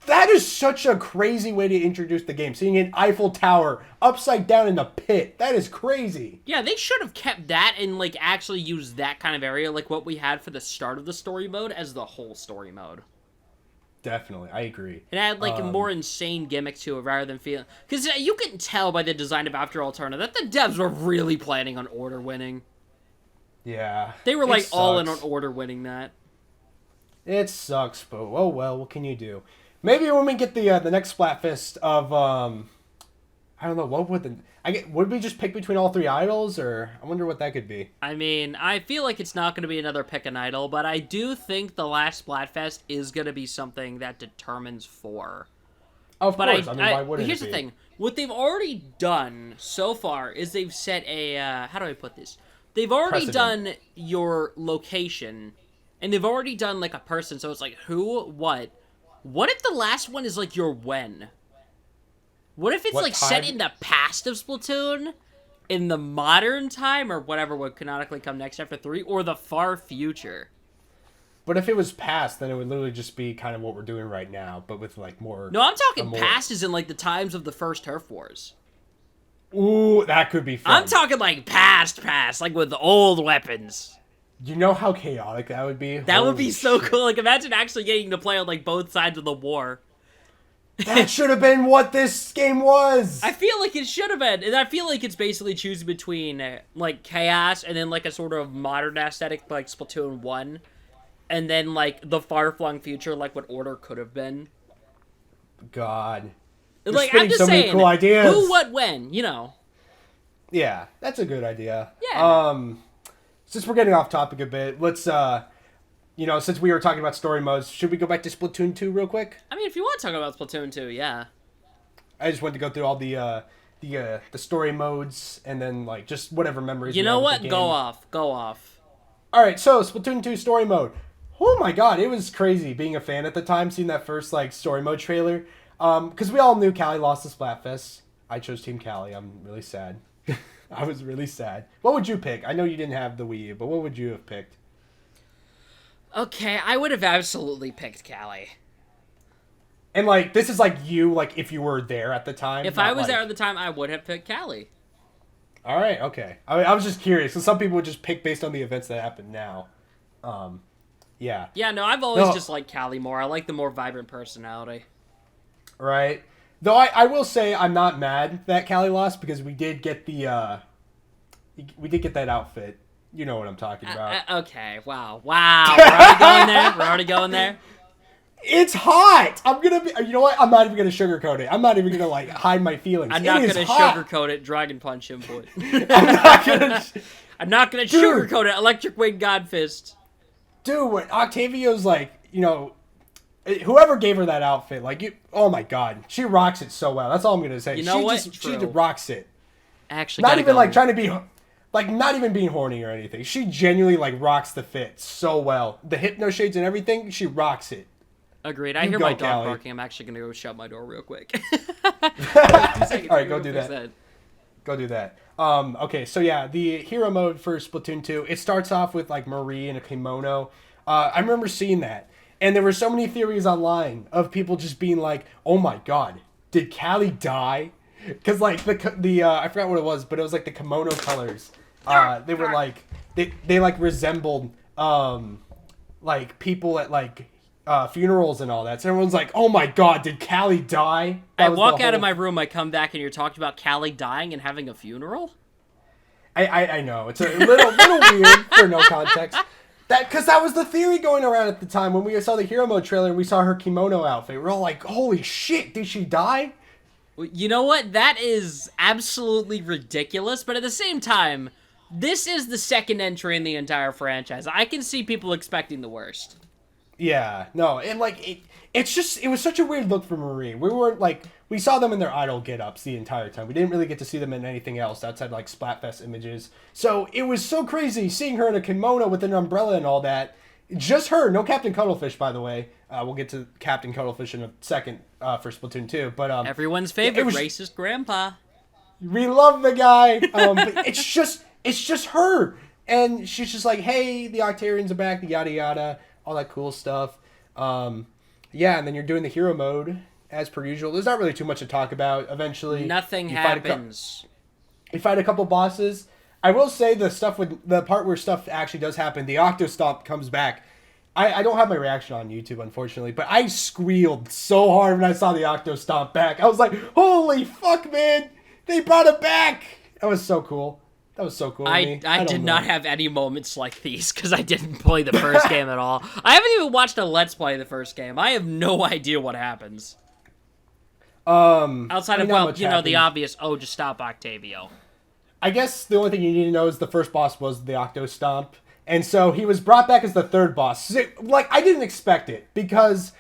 that is such a crazy way to introduce the game. Seeing an Eiffel Tower upside down in the pit. That is crazy. Yeah, they should have kept that and, like, actually used that kind of area, like what we had for the start of the story mode, as the whole story mode. Definitely, I agree. And add, like, a more insane gimmick to it rather than feeling... Because you can tell by the design of After Alterna that the devs were really planning on Order winning. Yeah. They were, like, all in on Order winning that. It sucks, but oh well, what can you do? Maybe when we get the next Splatfest of, I don't know, what would would we just pick between all three idols, or I wonder what that could be. I mean, I feel like it's not going to be another pick an idol, but I do think the last Splatfest is going to be something that determines 4. Of course, I mean, why wouldn't here's it be? the thing. What they've already done so far is they've set a, how do I put this? They've already done your location, and they've already done, like, a person, so it's like, who, what? What if the last one is, like, your when? What if it's, like, set in the past of Splatoon? In the modern time? Or whatever would canonically come next after 3? Or the far future? But if it was past, then it would literally just be kind of what we're doing right now, but with, like, more... No, I'm talking past as in, like, the times of the first Turf Wars. Ooh, that could be fun. I'm talking, like, past, like, with the old weapons. You know how chaotic that would be? That would be so cool. Like, imagine actually getting to play on, like, both sides of the war. That should have been what this game was! I feel like it should have been. And I feel like it's basically choosing between, like, chaos and then, like, a sort of modern aesthetic, like Splatoon 1. And then, like, the far-flung future, like what Order could have been. God. You're like, I'm just so saying, many cool ideas. Who, what, when, you know. Yeah, that's a good idea. Yeah. Since we're getting off topic a bit, let's, since we were talking about story modes, should we go back to Splatoon 2 real quick? I mean, if you want to talk about Splatoon 2, yeah. I just wanted to go through all the the story modes, and then like just whatever memories. You we know have with what? the game. Go off. All right, so Splatoon 2 story mode. Oh my god, it was crazy being a fan at the time, seeing that first like story mode trailer. Because we all knew Callie lost the Splatfest. I chose Team Callie. I'm really sad. I was really sad. What would you pick? I know you didn't have the Wii U, but what would you have picked? Okay, I would have absolutely picked Callie. And like, this is like you, like if you were there at the time. If not I was like... there at the time, I would have picked Callie. All right, okay. I was just curious, because some people would just pick based on the events that happen now. Yeah. Yeah, no, I've always just liked Callie more. I like the more vibrant personality. Right. Though I will say I'm not mad that Callie lost, because we did get we did get that outfit. You know what I'm talking about. Okay, wow. We're already going there? We're already going there? It's hot! I'm gonna be... You know what? I'm not even gonna sugarcoat it. I'm not even gonna, like, hide my feelings. I'm not gonna sugarcoat it. Dragon Punch him, boy. I'm not gonna sugarcoat it. Electric Wing God Fist. Dude, when Octavio's, like, you know... Whoever gave her that outfit, like, you... Oh, my God. She rocks it so well. That's all I'm gonna say. You know what? She just rocks it. Actually, not even, like, trying to be... Like, not even being horny or anything. She genuinely, like, rocks the fit so well. The hypno shades and everything, she rocks it. Agreed. I hear my dog barking. I'm actually going to go shut my door real quick. All right, go do that. Go do that. Okay, so yeah, the hero mode for Splatoon 2, it starts off with, like, Marie in a kimono. I remember seeing that. And there were so many theories online of people just being like, oh my god, did Callie die? Because, like, the I forgot what it was, but it was, like, the kimono colors. They were, like, they like, resembled, like, people at, like, funerals and all that. So everyone's like, oh my god, did Callie die? I walk out of my room, I come back, and you're talking about Callie dying and having a funeral? I know. It's a little weird for no context. Because that was the theory going around at the time when we saw the hero mode trailer and we saw her kimono outfit. We're all like, holy shit, did she die? You know what? That is absolutely ridiculous, but at the same time, this is the second entry in the entire franchise. I can see people expecting the worst. Yeah, no, and like, it was such a weird look for Marie. We weren't like, we saw them in their idol get-ups the entire time. We didn't really get to see them in anything else outside like Splatfest images. So it was so crazy seeing her in a kimono with an umbrella and all that. Just her, no Captain Cuttlefish, by the way. We'll get to Captain Cuttlefish in a second for Splatoon 2. But everyone's favorite racist grandpa. We love the guy, but it's just her, and she's just like, hey, the Octarians are back, the yada yada, all that cool stuff. Yeah, and then you're doing the hero mode as per usual. There's not really too much to talk about. Eventually, nothing happens. You fight a couple bosses. I will say the stuff with the part where stuff actually does happen, the Octo Stomp comes back. I don't have my reaction on YouTube, unfortunately, but I squealed so hard when I saw the Octo Stomp back. I was like, holy fuck, man! They brought it back! That was so cool. That was so cool to me. I did not have any moments like these, because I didn't play the first game at all. I haven't even watched a Let's Play of the first game. I have no idea what happens. Outside of, well, you know, the obvious, oh, just stop Octavio. I guess the only thing you need to know is the first boss was the Octo Stomp. And so he was brought back as the third boss. Like, I didn't expect it, because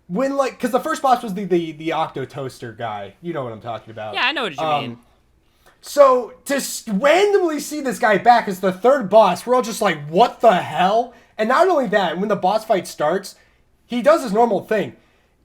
because the first boss was the Octo Toaster guy. You know what I'm talking about. Yeah, I know what you mean. So to randomly see this guy back as the third boss, we're all just like, what the hell? And not only that, when the boss fight starts, he does his normal thing.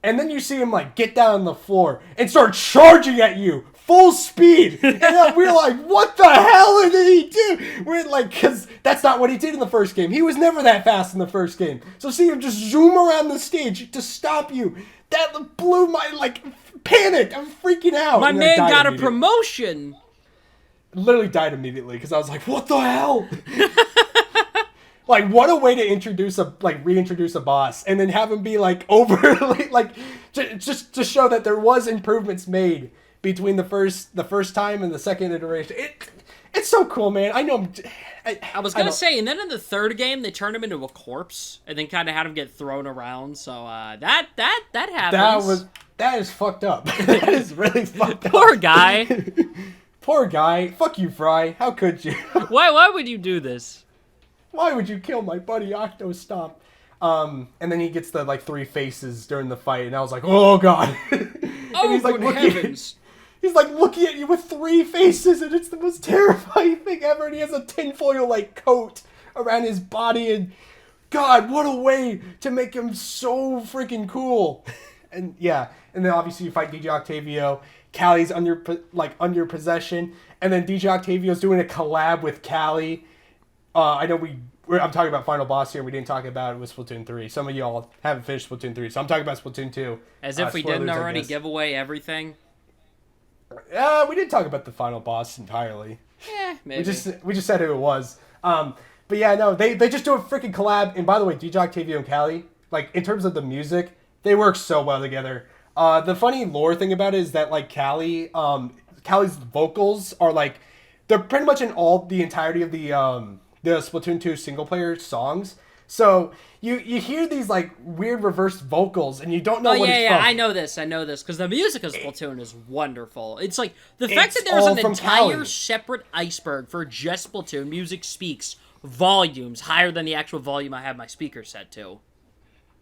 And then you see him, like, get down on the floor and start charging at you. Full speed. And then we're like, what the hell did he do? We're like, because that's not what he did in the first game. He was never that fast in the first game. So see him just zoom around the stage to stop you. That blew my, like, panic. I'm freaking out. My man got a promotion. Literally died immediately because I was like, what the hell? Like, what a way to reintroduce a boss and then have him be, like, overly, like, just to show that there was improvements made between the first time and the second iteration. It's so cool, man. I know. I was gonna say, and then in the third game, they turned him into a corpse and then kind of had him get thrown around. So that happens. That is fucked up. That is really fucked up. Poor guy. Poor guy. Fuck you, Fry. How could you? Why would you do this? Why would you kill my buddy Octo Stomp? And then he gets the, like, 3 faces during the fight, and I was like, oh, God. Oh, he's like, good heavens. He's like looking at you with 3 faces, and it's the most terrifying thing ever. And he has a tinfoil like coat around his body, and God, what a way to make him so freaking cool. And yeah, and then obviously you fight DJ Octavio. Callie's under possession, and then DJ Octavio's doing a collab with Callie. I know I'm talking about Final Boss here. We didn't talk about it with Splatoon 3. Some of y'all haven't finished Splatoon 3, so I'm talking about Splatoon 2. As if we didn't already give away everything. We didn't talk about the final boss entirely. Yeah, maybe. We just said who it was. But yeah, no, they just do a freaking collab. And by the way, DJ Octavio and Callie, like in terms of the music, they work so well together. The funny lore thing about it is that like Callie's vocals are like they're pretty much in the entirety of the Splatoon 2 single player songs. So you hear these like weird reversed vocals and you don't know what it's from. I know this because the music of Splatoon is wonderful. It's like the fact that there's an entire separate iceberg for just Splatoon music speaks volumes higher than the actual volume I have my speaker set to.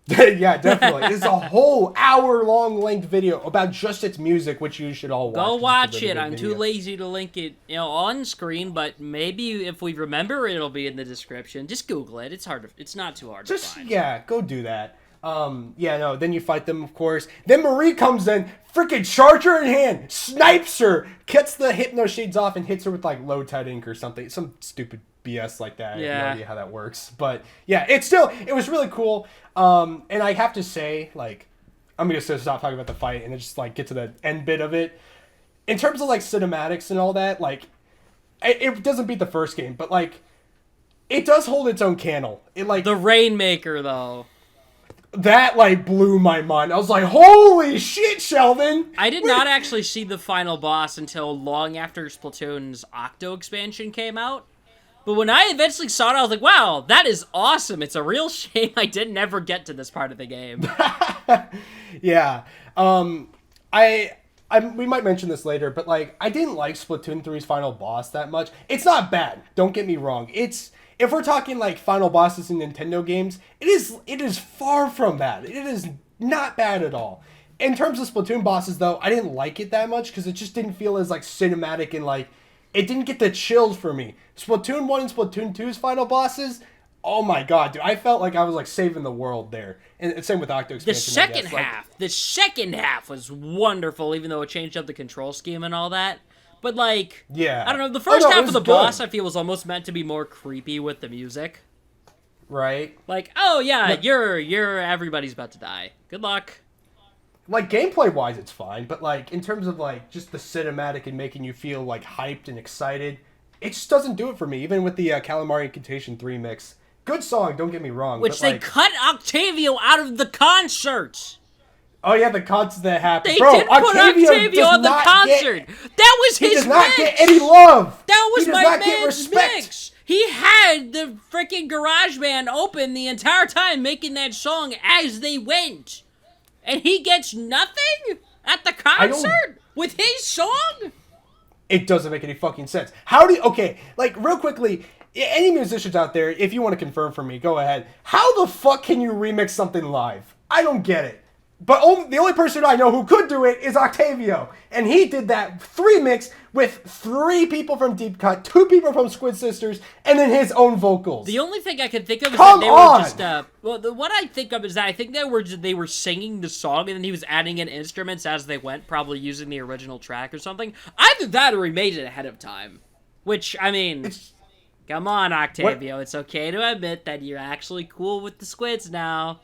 Yeah, definitely. It's a whole hour-long length video about just its music, which you should all watch. Go watch it. I'm too lazy to link it, on screen, but maybe if we remember, it'll be in the description. Just Google it. It's not too hard to find. Yeah, go do that. Then you fight them, of course. Then Marie comes in, freaking charger in hand, snipes her, cuts the hypno shades off, and hits her with like low tide ink or something. Some stupid BS like that. I have no idea how that works. But yeah, it was really cool. And I have to say, like, I'm going to stop talking about the fight and just like get to the end bit of it. In terms of like cinematics and all that, like, it doesn't beat the first game, but like, it does hold its own candle. It like the Rainmaker though. That like blew my mind. I was like, holy shit, Sheldon! I did not actually see the final boss until long after Splatoon's Octo expansion came out. But when I eventually saw it, I was like, wow, that is awesome. It's a real shame I didn't ever get to this part of the game. Yeah. We might mention this later, but like, I didn't like Splatoon 3's final boss that much. It's not bad. Don't get me wrong. If we're talking like final bosses in Nintendo games, it is far from bad. It is not bad at all. In terms of Splatoon bosses, though, I didn't like it that much because it just didn't feel as like cinematic and like, it didn't get the chills for me. Splatoon 1 and Splatoon 2's final bosses, oh my god, dude. I felt like I was like saving the world there. And same with Octo Expansion. The second half was wonderful, even though it changed up the control scheme and all that. But like, yeah. I don't know, the first half of the boss I feel was almost meant to be more creepy with the music. Right. Like, oh yeah, you're everybody's about to die. Good luck. Like, gameplay-wise, it's fine, but, like, in terms of, like, just the cinematic and making you feel, like, hyped and excited, it just doesn't do it for me, even with the Calamari Incantation 3 mix. Good song, don't get me wrong. Which they cut Octavio out of the concert! Oh, yeah, the concert that happened. They did put Octavio on the concert! That was his mix! He does not get any love! That was my man's mix! He had the freaking GarageBand open the entire time making that song as they went! And he gets nothing at the concert with his song? It doesn't make any fucking sense. Okay, like, real quickly, any musicians out there, if you want to confirm for me, go ahead. How the fuck can you remix something live? I don't get it. But the only person I know who could do it is Octavio. And he did that 3 mix with 3 people from Deep Cut, 2 people from Squid Sisters, and then his own vocals. The only thing I can think of is that they were just, what I think of is that I think they were singing the song and then he was adding in instruments as they went, probably using the original track or something. Either that or he made it ahead of time. Which, I mean, come on, Octavio. It's okay to admit that you're actually cool with the Squids now.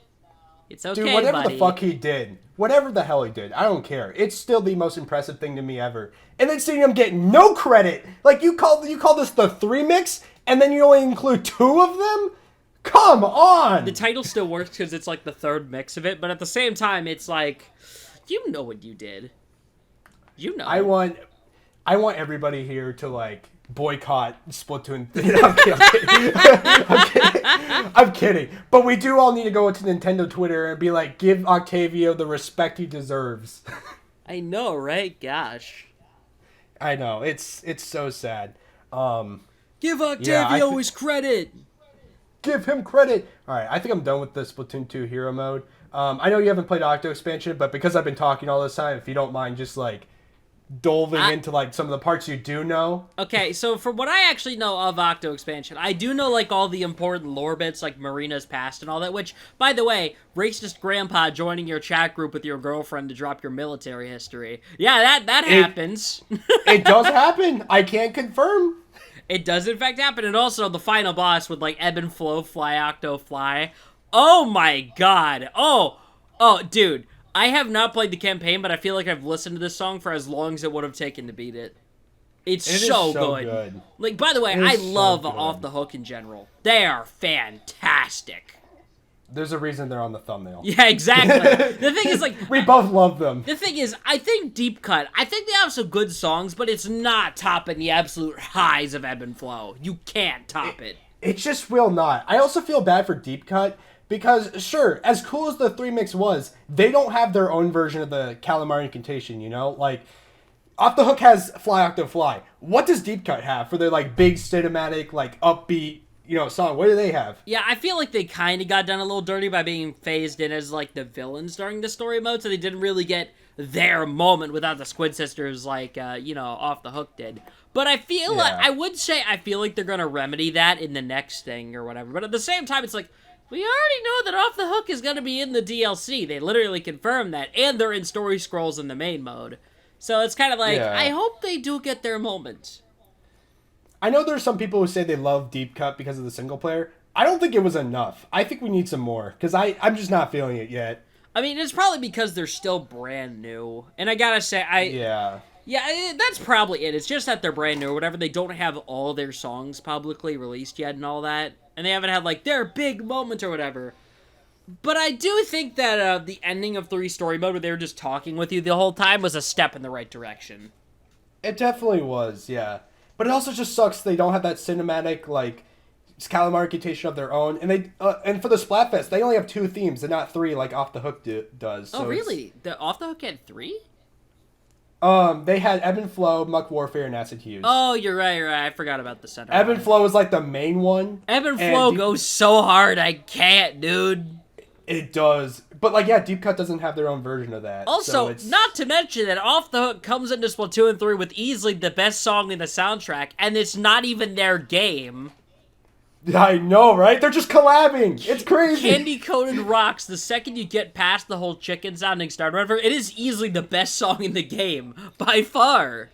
It's okay, dude, whatever buddy. the fuck he did, whatever the hell he did, I don't care. It's still the most impressive thing to me ever. And then seeing him get no credit, like you call this the 3 mix, and then you only include 2 of them? Come on! The title still works because it's like the 3rd mix of it, but at the same time, it's like, you know what you did. You know. I want everybody here to like boycott Splatoon. I'm kidding. I'm kidding. But we do all need to go to Nintendo Twitter and be like, give Octavio the respect he deserves. I know, right? Gosh. I know. It's so sad. Give Octavio his credit. Give him credit. All right, I think I'm done with the Splatoon 2 hero mode. I know you haven't played Octo Expansion, but because I've been talking all this time, if you don't mind just like delving into like some of the parts you do know. Okay, so from what I actually know of Octo Expansion, I do know like all the important lore bits like Marina's past and all that, which, by the way, racist grandpa joining your chat group with your girlfriend to drop your military history. Yeah, that happens. It does happen. I can't confirm. It does in fact happen, and also the final boss with like Ebb and Flow, Fly Octo Fly. Oh my god. Oh, dude. I have not played the campaign, but I feel like I've listened to this song for as long as it would have taken to beat it. It's so good. Like, by the way, I love Off the Hook in general. They are fantastic. There's a reason they're on the thumbnail. Yeah, exactly. The thing is, like... we both love them. The thing is, I think Deep Cut, I think they have some good songs, but it's not topping the absolute highs of Ebb and Flow. You can't top it. It just will not. I also feel bad for Deep Cut. Because, sure, as cool as the 3-mix was, they don't have their own version of the Calamari incantation, you know? Like, Off the Hook has Fly Octo Fly. What does Deep Cut have for their, like, big cinematic, like, upbeat, you know, song? What do they have? Yeah, I feel like they kind of got done a little dirty by being phased in as, like, the villains during the story mode, so they didn't really get their moment without the Squid Sisters like, Off the Hook did. But I feel like, I would say I feel like they're going to remedy that in the next thing or whatever. But at the same time, it's like, we already know that Off the Hook is going to be in the DLC. They literally confirmed that. And they're in story scrolls in the main mode. So it's kind of like, I hope they do get their moment. I know there's some people who say they love Deep Cut because of the single player. I don't think it was enough. I think we need some more. Because I'm just not feeling it yet. I mean, it's probably because they're still brand new. And I gotta say, Yeah, that's probably it. It's just that they're brand new or whatever. They don't have all their songs publicly released yet and all that. And they haven't had, like, their big moment or whatever. But I do think that the ending of 3 story mode where they were just talking with you the whole time was a step in the right direction. It definitely was, yeah. But it also just sucks they don't have that cinematic, like, Calamari incantation of their own. And they and for the Splatfest, they only have 2 themes and not 3 like Off the Hook does. So really? The Off the Hook had 3? They had Ebb and Flow, Muck Warfare, and Acid Hughes. Oh, you're right. I forgot about the center. Ebb and Flow is like the main one. Ebb and Flow goes so hard, I can't, dude. It does. But, like, yeah, Deep Cut doesn't have their own version of that. Also, not to mention that Off the Hook comes into Splatoon and 3 with easily the best song in the soundtrack, and it's not even their game. I know, right? They're just collabing. It's crazy. Candy Coated Rocks, the second you get past the whole chicken sounding start, whatever, it is easily the best song in the game. By far.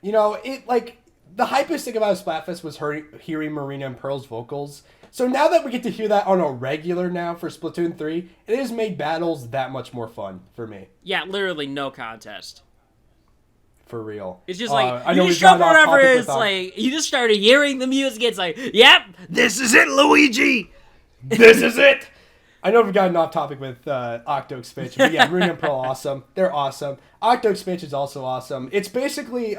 You know, the hypest thing about Splatfest was hearing Marina and Pearl's vocals. So now that we get to hear that on a regular now for Splatoon 3, it has made battles that much more fun for me. Yeah, literally no contest. For real. It's just like, you just show whatever it's like, you just started hearing the music, it's like, yep, this is it, Luigi! This is it! I know we've gotten off topic with Octo Expansion, but yeah, Marina and Pearl awesome. They're awesome. Octo Expansion is also awesome. It's basically,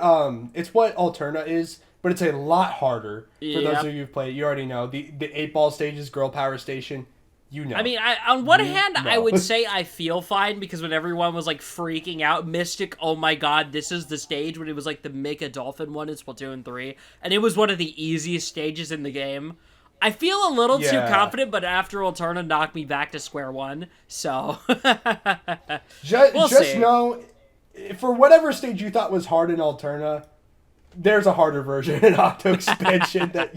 it's what Alterna is, but it's a lot harder. For those of you who've played, you already know. The 8-ball stages, Girl Power Station, you know. I mean, on one hand, I would say I feel fine, because when everyone was, like, freaking out, Mystic, oh my god, this is the stage, when it was, like, the Make a Dolphin one in Splatoon 3, and it was one of the easiest stages in the game. I feel a little too confident, but after Alterna knocked me back to square one, so... just know, for whatever stage you thought was hard in Alterna, there's a harder version in Octo Expansion that...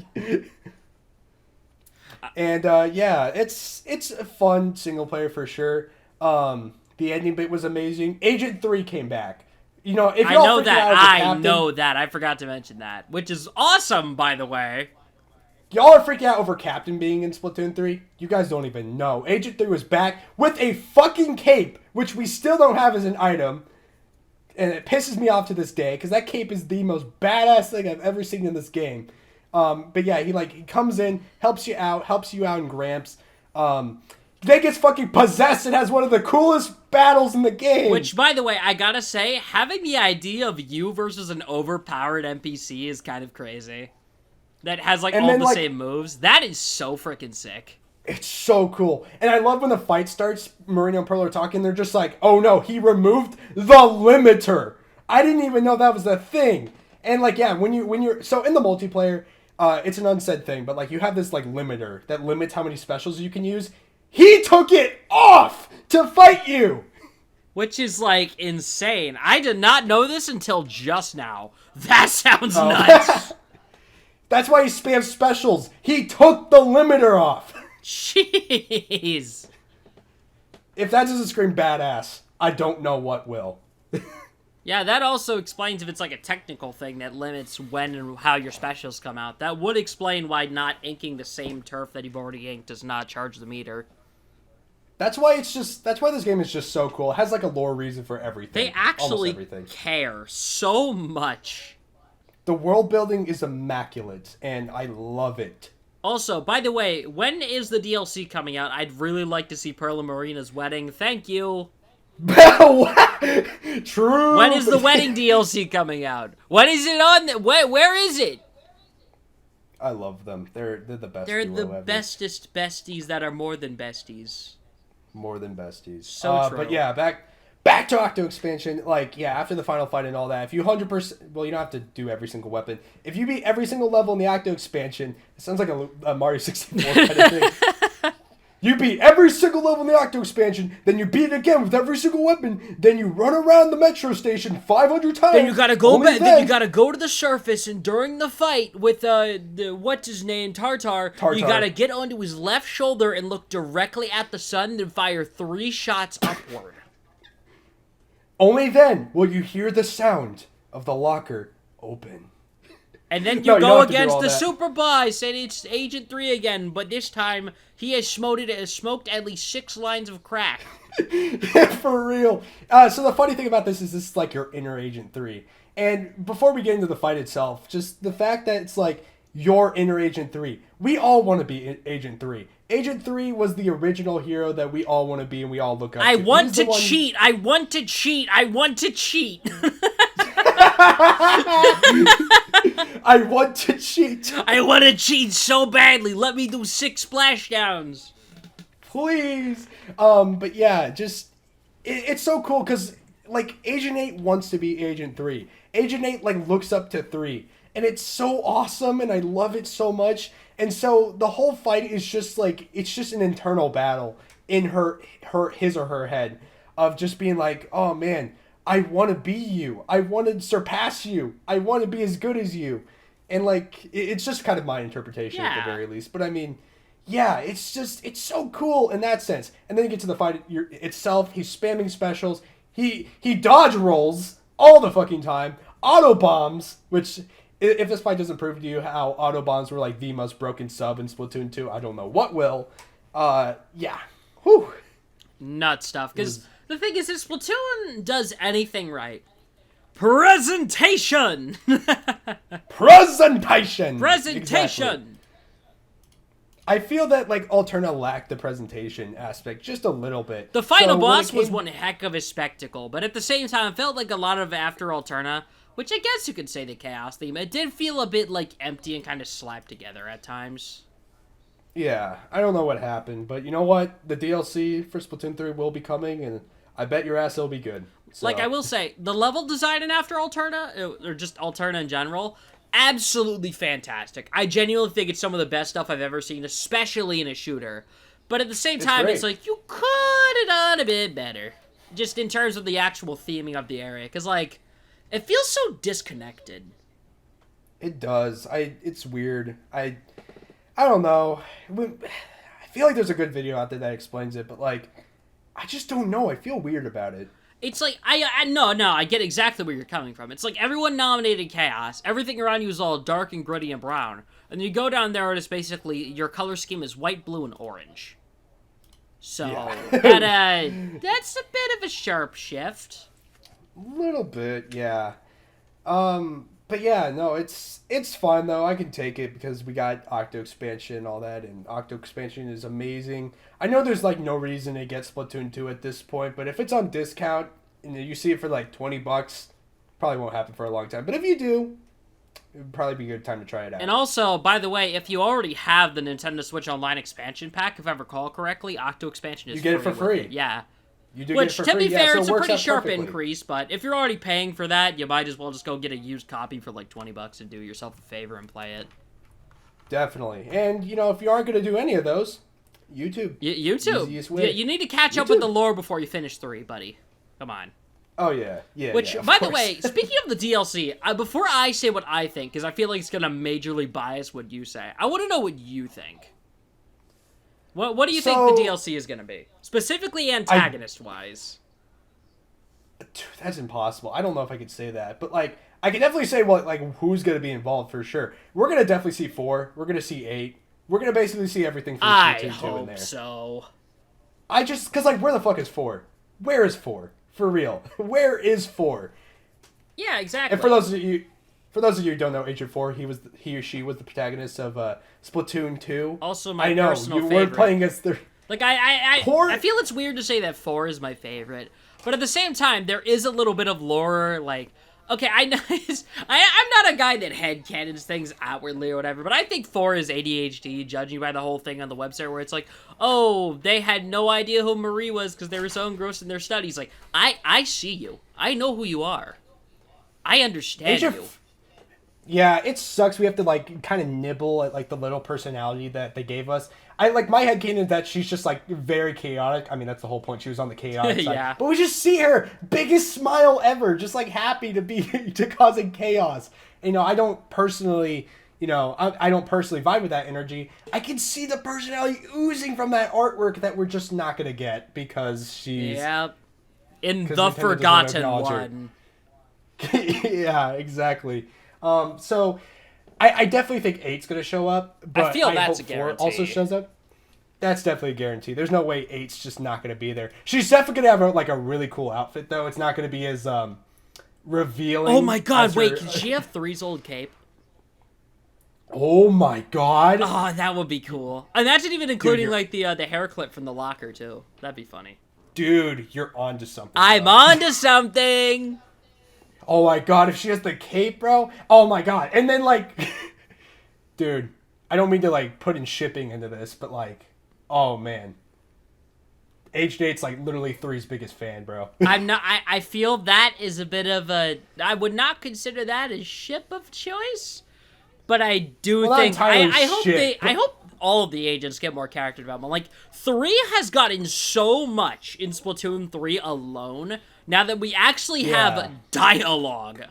And, yeah, it's a fun single player for sure. The ending bit was amazing. Agent 3 came back. You know, if y'all I know that. I forgot to mention that. Which is awesome, by the way. Y'all are freaking out over Captain being in Splatoon 3? You guys don't even know. Agent 3 was back with a fucking cape, which we still don't have as an item. And it pisses me off to this day, because that cape is the most badass thing I've ever seen in this game. But yeah, he comes in, helps you out in Gramps. Then gets fucking possessed and has one of the coolest battles in the game. Which, by the way, I gotta say, having the idea of you versus an overpowered NPC is kind of crazy. That has, all the same moves. That is so freaking sick. It's so cool. And I love when the fight starts, Marina and Pearl are talking, they're just like, oh no, he removed the limiter. I didn't even know that was a thing. And, yeah, when you're... So, in the multiplayer, it's an unsaid thing, but, you have this, limiter that limits how many specials you can use. He took it off to fight you! Which is, like, insane. I did not know this until just now. That sounds nuts. That's why he spams specials. He took the limiter off. Jeez. If that doesn't scream badass, I don't know what will. Yeah, that also explains if it's like a technical thing that limits when and how your specials come out. That would explain why not inking the same turf that you've already inked does not charge the meter. That's why this game is just so cool. It has like a lore reason for everything. They actually everything. care so much. The world building is immaculate, and I love it. Also, by the way, when is the DLC coming out? I'd really like to see Pearl and Marina's wedding. Thank you. True. When is the wedding DLC coming out? When is it on? Where is it? I love them. They're the best. They're duo the ever. bestest besties that are more than besties. More than besties. So true. But yeah, back to Octo Expansion. Like, yeah, after the final fight and all that, if you 100%, well, you don't have to do every single weapon. If you beat every single level in the Octo Expansion, it sounds like a Mario 64 kind of thing. You beat every single level in the Octo Expansion, then you beat it again with every single weapon, then you run around the metro station 500 times. Then you gotta go back. Then you gotta go to the surface, and during the fight with what's his name, Tartar, you gotta get onto his left shoulder and look directly at the sun, and fire 3 shots upward. Only then will you hear the sound of the locker open. And then you go against the Super Boss, and it's Agent 3 again, but this time he has smoked at least 6 lines of crack. For real. So the funny thing about this is like your inner Agent 3. And before we get into the fight itself, just the fact that it's like your inner Agent 3. We all want to be Agent 3. Agent 3 was the original hero that we all want to be and we all look up to. I want to cheat. I want to cheat. I want to cheat. I want to cheat. I want to cheat so badly. Let me do 6 splashdowns. Please. But yeah, just it's so cool because like Agent 8 wants to be Agent 3. Agent 8 like looks up to 3. And it's so awesome and I love it so much. And so the whole fight is just like it's just an internal battle in his or her head of just being like, "Oh man, I want to be you. I want to surpass you. I want to be as good as you." And like it's just kind of my interpretation at the very least. But I mean, yeah, it's so cool in that sense. And then you get to the fight itself. He's spamming specials. He dodge rolls all the fucking time. Auto bombs, which if this fight doesn't prove to you how auto bombs were like the most broken sub in Splatoon 2, I don't know what will. Yeah. Whew. Nut stuff. Because the thing is, if Splatoon does anything right, presentation! Presentation! Presentation! Exactly. I feel that like Alterna lacked the presentation aspect just a little bit. The final boss was one heck of a spectacle, but at the same time, it felt like a lot of after Alterna, which I guess you could say the Chaos theme, it did feel a bit like empty and kind of slapped together at times. Yeah, I don't know what happened, but you know what? The DLC for Splatoon 3 will be coming, and I bet your ass it'll be good. So. Like, I will say, the level design in After Alterna, or just Alterna in general, absolutely fantastic. I genuinely think it's some of the best stuff I've ever seen, especially in a shooter. But at the same time, it's like, you could have done a bit better. Just in terms of the actual theming of the area. Because, like, it feels so disconnected. It does. It's weird. I don't know. I feel like there's a good video out there that explains it, but, like, I just don't know. I feel weird about it. It's like, I get exactly where you're coming from. It's like everyone nominated Chaos. Everything around you is all dark and gritty and brown. And you go down there and it's basically, your color scheme is white, blue, and orange. So, yeah. That's a bit of a sharp shift. A little bit, yeah. But yeah, no, it's fun though. I can take it because we got Octo Expansion and all that, and Octo Expansion is amazing. I know there's like no reason to get Splatoon 2 at this point, but if it's on discount and you see it for like $20, probably won't happen for a long time. But if you do, it would probably be a good time to try it out. And also, by the way, if you already have the Nintendo Switch Online expansion pack, if I recall correctly, Octo Expansion is free. You get it for free. Yeah. You do Which, get it for to free. be fair, so it's it a works pretty out sharp perfectly. increase, but if you're already paying for that, you might as well just go get a used copy for like $20 and do yourself a favor and play it. Definitely. And, you know, if you aren't going to do any of those, YouTube. YouTube. Easiest way. You need to catch up with the lore before you finish 3, buddy. Come on. Oh, yeah. Yeah, Which, yeah, of by the course. way, speaking of the DLC, before I say what I think, because I feel like it's going to majorly bias what you say, I want to know what you think. What do you think the DLC is going to be? Specifically antagonist-wise. Dude, that's impossible. I don't know if I could say that. But, like, I can definitely say who's going to be involved for sure. We're going to definitely see 4. We're going to see 8. We're going to basically see everything from Splatoon 2 in there. I hope so. Because, like, where the fuck is 4? Where is 4? For real. Where is 4? Yeah, exactly. And for those of you who don't know Agent 4, he or she was the protagonist of Splatoon 2. Also my personal favorite. Weren't playing as their... Like, I feel it's weird to say that 4 is my favorite. But at the same time, there is a little bit of lore, like... Okay, I know I'm not a guy that headcanons things outwardly or whatever, but I think 4 is ADHD, judging by the whole thing on the website where it's like, oh, they had no idea who Marie was because they were so engrossed in their studies. Like, I see you. I know who you are. I understand you. Yeah, it sucks. We have to, like, kind of nibble at, like, the little personality that they gave us. My headcanon is that she's just, like, very chaotic. I mean, that's the whole point. She was on the chaotic side. Yeah. But we just see her, biggest smile ever, just, like, happy to causing chaos. And, I don't personally, I don't personally vibe with that energy. I can see the personality oozing from that artwork that we're just not going to get because she's... Yeah. In the Forgotten One. Yeah, exactly. So I definitely think 8's going to show up, but I feel that's hope a guarantee. 4 also shows up. That's definitely a guarantee. There's no way 8's just not going to be there. She's definitely going to have a really cool outfit, though. It's not going to be as revealing. Oh my god, wait, can she have 3's old cape? Oh my god. Oh, that would be cool. Imagine even including, like, the hair clip from the locker, too. That'd be funny. Dude, you're onto something. I'm onto something! Oh my god, if she has the cape, bro. Oh my god. And then, like... Dude, I don't mean to, like, put in shipping into this, but, like... Oh, man. H8's, like, literally 3's biggest fan, bro. I feel that is a bit of a... I would not consider that a ship of choice. But I do think... I hope all of the agents get more character development. Like, 3 has gotten so much in Splatoon 3 alone... Now that we actually have dialogue,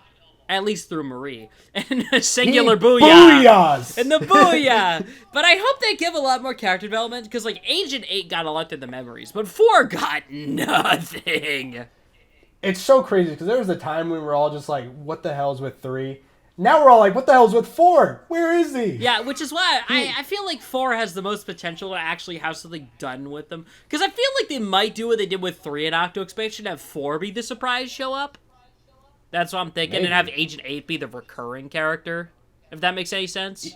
at least through Marie, and a singular booyah. And the booyah! But I hope they give a lot more character development, because, like, Agent 8 got elected the memories, but 4 got nothing. It's so crazy, because there was a time when we were all just like, what the hell's with 3? Now we're all like, what the hell's with 4? Where is he? Yeah, which is why I feel like 4 has the most potential to actually have something done with them. Because I feel like they might do what they did with 3 in Octo Expansion, have 4 be the surprise show up. That's what I'm thinking, Maybe. and have Agent 8 be the recurring character, if that makes any sense.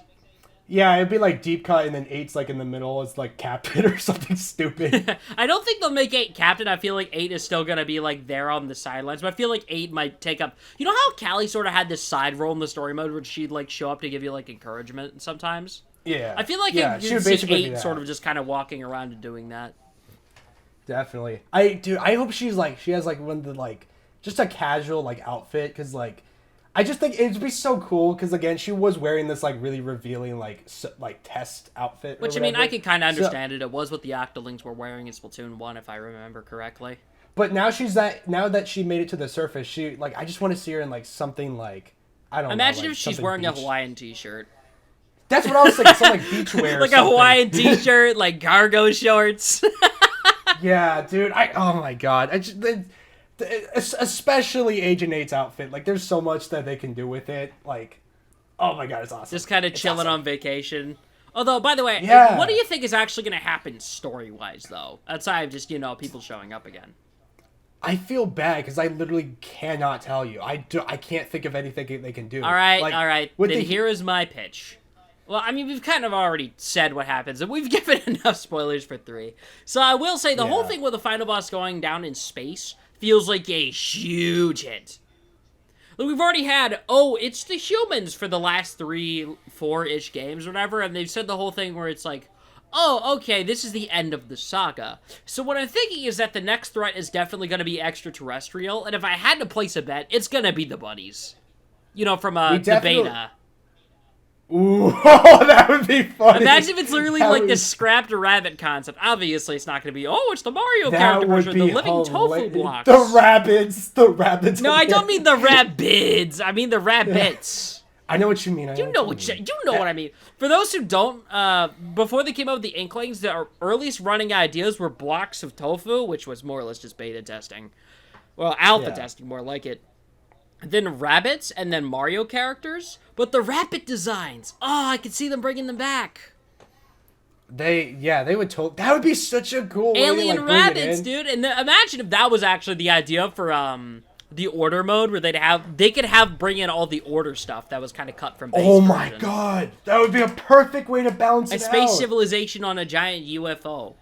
Yeah, it'd be like deep cut, and then 8's like in the middle. It's like captain or something stupid. I don't think they'll make 8 captain. I feel like 8 is still gonna be like there on the sidelines. But I feel like 8 might take up. You know how Callie sort of had this side role in the story mode where she'd like show up to give you like encouragement sometimes. Yeah. I feel like you see 8 sort of just kind of walking around and doing that. Definitely. I hope she has like one of the like just a casual like outfit, because like. I just think it'd be so cool because, again, she was wearing this, like, really revealing, like test outfit. Which, I mean, I can kind of understand it. It was what the Octolings were wearing in Splatoon 1, if I remember correctly. But now now that she made it to the surface, she, like, I just want to see her in, like, something, like, I don't know. Imagine like, if she's wearing a Hawaiian t-shirt. That's what I was thinking, some, like, beachwear like or something. a Hawaiian t-shirt, like, cargo shorts. Yeah, dude. Oh, my God. Especially Agent 8's outfit. Like, there's so much that they can do with it. Like, oh my god, it's awesome. Just kind of chilling on vacation. Although, by the way, what do you think is actually going to happen story-wise, though? Outside of just, people showing up again. I feel bad, because I literally cannot tell you. I can't think of anything they can do. All right. Then here is my pitch. Well, I mean, we've kind of already said what happens, and we've given enough spoilers for 3. So I will say, the whole thing with the final boss going down in space feels like a huge hint. Like, we've already had, it's the humans for the last 3, 4-ish games or whatever, and they've said the whole thing where it's like, okay, this is the end of the saga. So what I'm thinking is that the next threat is definitely going to be extraterrestrial, and if I had to place a bet, it's going to be the buddies. From the beta. Ooh, that would be funny. Imagine if it's literally That like would this scrapped rabbit concept. Obviously, it's not going to be, oh, it's the Mario character version, the living tofu blocks. The rabbits. No, I don't mean the rabbids. I mean the rabbits. I know what you mean. You know what I mean. For those who don't, before they came out with the Inklings, their earliest running ideas were blocks of tofu, which was more or less just beta testing. Well, alpha testing, more like it. Then rabbits, and then Mario characters. But the rabbit designs, I could see them bringing them back. They would that would be such a cool alien way to, like, rabbits, dude. And imagine if that was actually the idea for the order mode, where they could bring in all the order stuff that was kind of cut from base Oh my version. God, that would be a perfect way to balance it out. A space civilization on a giant UFO.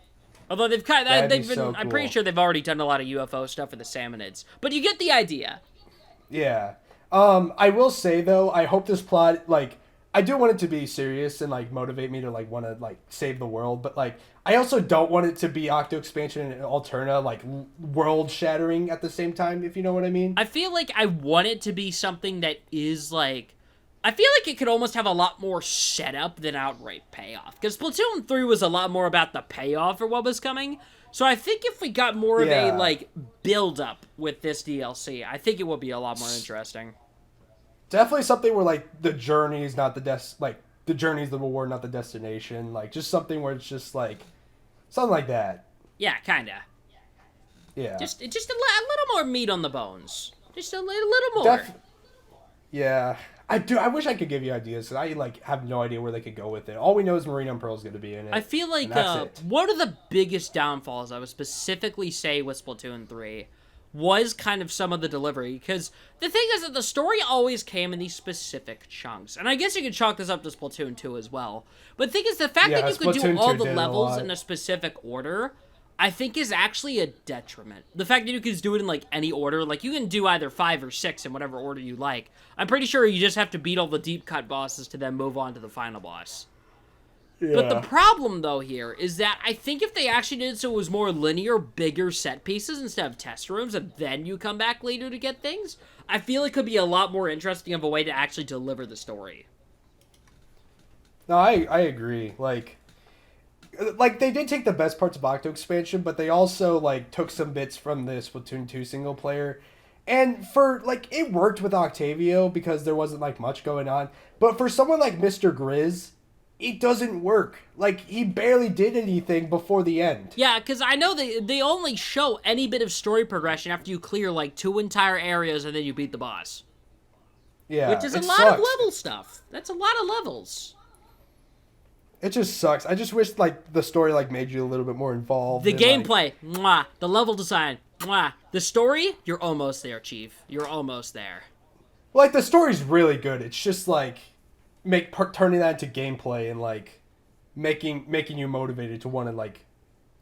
Although I'm pretty sure they've already done a lot of UFO stuff for the Salmonids. But you get the idea. Yeah. I will say though, I hope this plot, like, I do want it to be serious and like motivate me to like want to like save the world, but like I also don't want it to be Octo Expansion and Alterna like world shattering at the same time, if you know what I mean. I feel like I want it to be something that is like, I feel like it could almost have a lot more setup than outright payoff, because Splatoon 3 was a lot more about the payoff for what was coming. So I think if we got more of a like build up with this DLC, I think it would be a lot more interesting. Definitely something where like the journey is not the journey is the reward, not the destination. Like just something where it's just like something like that. Yeah, kinda. Yeah. Just a little more meat on the bones. Just a little more. Yeah. I wish I could give you ideas, because I like have no idea where they could go with it. All we know is Marina and Pearl's going to be in it. I feel like one of the biggest downfalls I would specifically say with Splatoon 3 was kind of some of the delivery, because the thing is that the story always came in these specific chunks, and I guess you could chalk this up to Splatoon 2 as well. But the thing is, the fact that you could do all the levels in a specific order, I think is actually a detriment. The fact that you can just do it in like any order, like you can do either 5 or 6 in whatever order you like. I'm pretty sure you just have to beat all the deep cut bosses to then move on to the final boss. Yeah. But the problem, though, here is that I think if they actually did so it was more linear, bigger set pieces instead of test rooms, and then you come back later to get things, I feel it could be a lot more interesting of a way to actually deliver the story. No, I agree. Like they did take the best parts of Octo Expansion, but they also like took some bits from the Splatoon 2 single player. And for like it worked with Octavio because there wasn't like much going on. But for someone like Mr. Grizz, it doesn't work. Like he barely did anything before the end. Yeah, because I know they only show any bit of story progression after you clear like 2 entire areas and then you beat the boss. Yeah, which is a lot of level stuff. That's a lot of levels. It just sucks. I just wish like the story like made you a little bit more involved. The gameplay, mwah. The level design, mwah. The story, you're almost there, Chief. You're almost there. Like the story's really good. It's just like turning that into gameplay and like making you motivated to want to like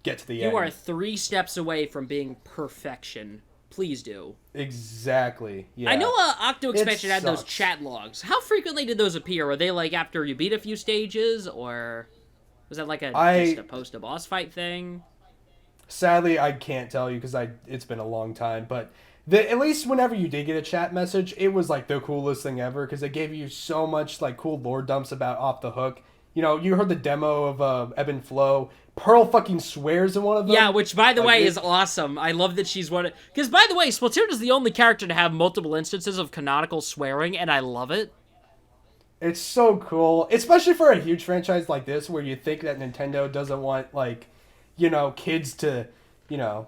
get to the end. You are 3 steps away from being perfection. Please do. Exactly. Yeah. I know Octo Expansion had those chat logs. How frequently did those appear? Were they like after you beat a few stages, or was that like just a post a boss fight thing? Sadly, I can't tell you because it's been a long time. But at least whenever you did get a chat message, it was like the coolest thing ever because it gave you so much like cool lore dumps about Off the Hook. You know, you heard the demo of Ebb and Flow. Pearl fucking swears in one of them. Yeah, which, by the way, is awesome. I love that she's one of... Because, by the way, Splatoon is the only character to have multiple instances of canonical swearing, and I love it. It's so cool. Especially for a huge franchise like this, where you think that Nintendo doesn't want, like, you know, kids to, you know...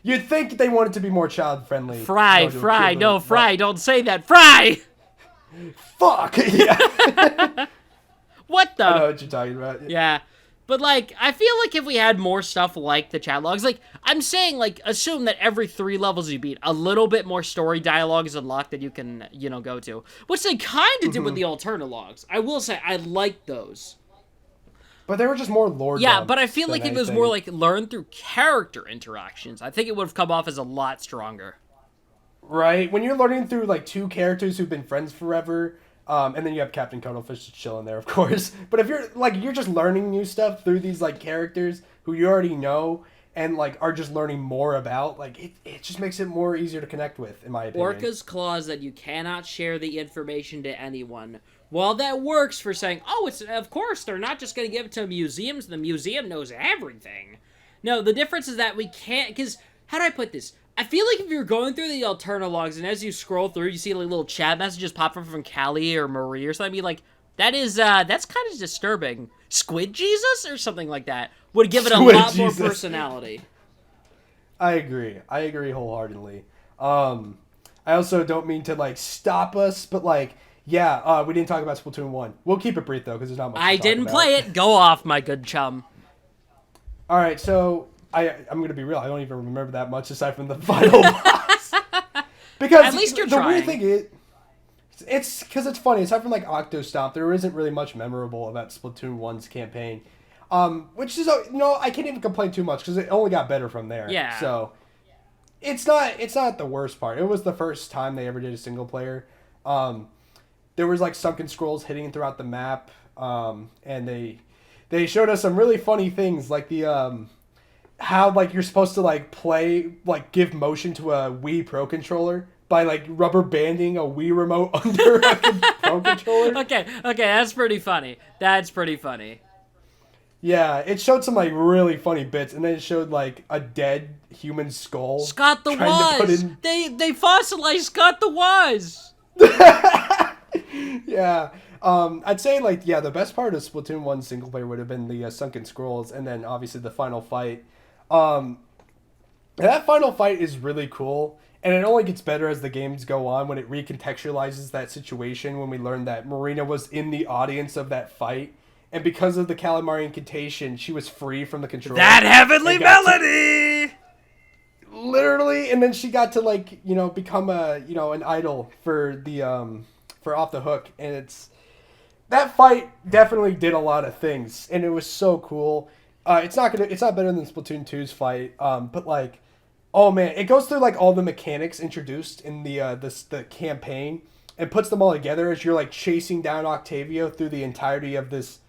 You'd think they want it to be more child-friendly. Fry, don't say that. Fry! Fuck! Yeah. What the? I know what you're talking about. Yeah. But, like, I feel like if we had more stuff like the chat logs, like, I'm saying, like, assume that every 3 levels you beat, a little bit more story dialogue is unlocked that you can, you know, go to. Which they kind of did with the Alterna logs. I will say, I like those. But they were just more lore Yeah, but I feel like if it was more, like, learned through character interactions, I think it would have come off as a lot stronger. Right? When you're learning through, like, 2 characters who've been friends forever... and then you have Captain Cuttlefish just chilling there, of course. But if you're just learning new stuff through these like characters who you already know, and like are just learning more about, like it just makes it more easier to connect with, in my opinion. Orca's clause that you cannot share the information to anyone. While that works for saying, oh, it's of course they're not just going to give it to museums. The museum knows everything. No, the difference is that we can't, because how do I put this? I feel like if you're going through the Alterna logs and as you scroll through, you see like little chat messages pop up from Callie or Marie or something, like, that's kind of disturbing. Squid Jesus or something like that would give it a lot more personality. I agree wholeheartedly. I also don't mean to like stop us, but like, yeah, we didn't talk about Splatoon 1. We'll keep it brief though, because there's not much to I talk didn't about. play it. Go off, my good chum. All right, so I'm gonna be real. I don't even remember that much aside from the final boss. Because at least you're the trying. weird thing is, it's because it's funny. Aside from like Octostomp, there isn't really much memorable about Splatoon 1's campaign. Which is, I can't even complain too much because it only got better from there. Yeah. So it's not the worst part. It was the first time they ever did a single player. There was like sunken scrolls hitting throughout the map, and they showed us some really funny things, like the how like you're supposed to like play, like give motion to a Wii Pro controller by like rubber banding a Wii remote under a Pro controller. Okay, that's pretty funny. Yeah, it showed some like really funny bits, and then it showed like a dead human skull. Scott the Wise. They fossilized Scott the Wise. Yeah. I'd say like, yeah, the best part of Splatoon 1 single player would have been the sunken scrolls, and then obviously the final fight. That final fight is really cool, and it only gets better as the games go on when it recontextualizes that situation, when we learn that Marina was in the audience of that fight, and because of the Calamari incantation, she was free from the control. That heavenly melody! Literally, and then she got to like, become an idol for the for Off the Hook, and that fight definitely did a lot of things, and it was so cool. It's not better than Splatoon 2's fight, but like, oh man, it goes through like all the mechanics introduced in the campaign and puts them all together as you're like chasing down Octavio through the entirety of this.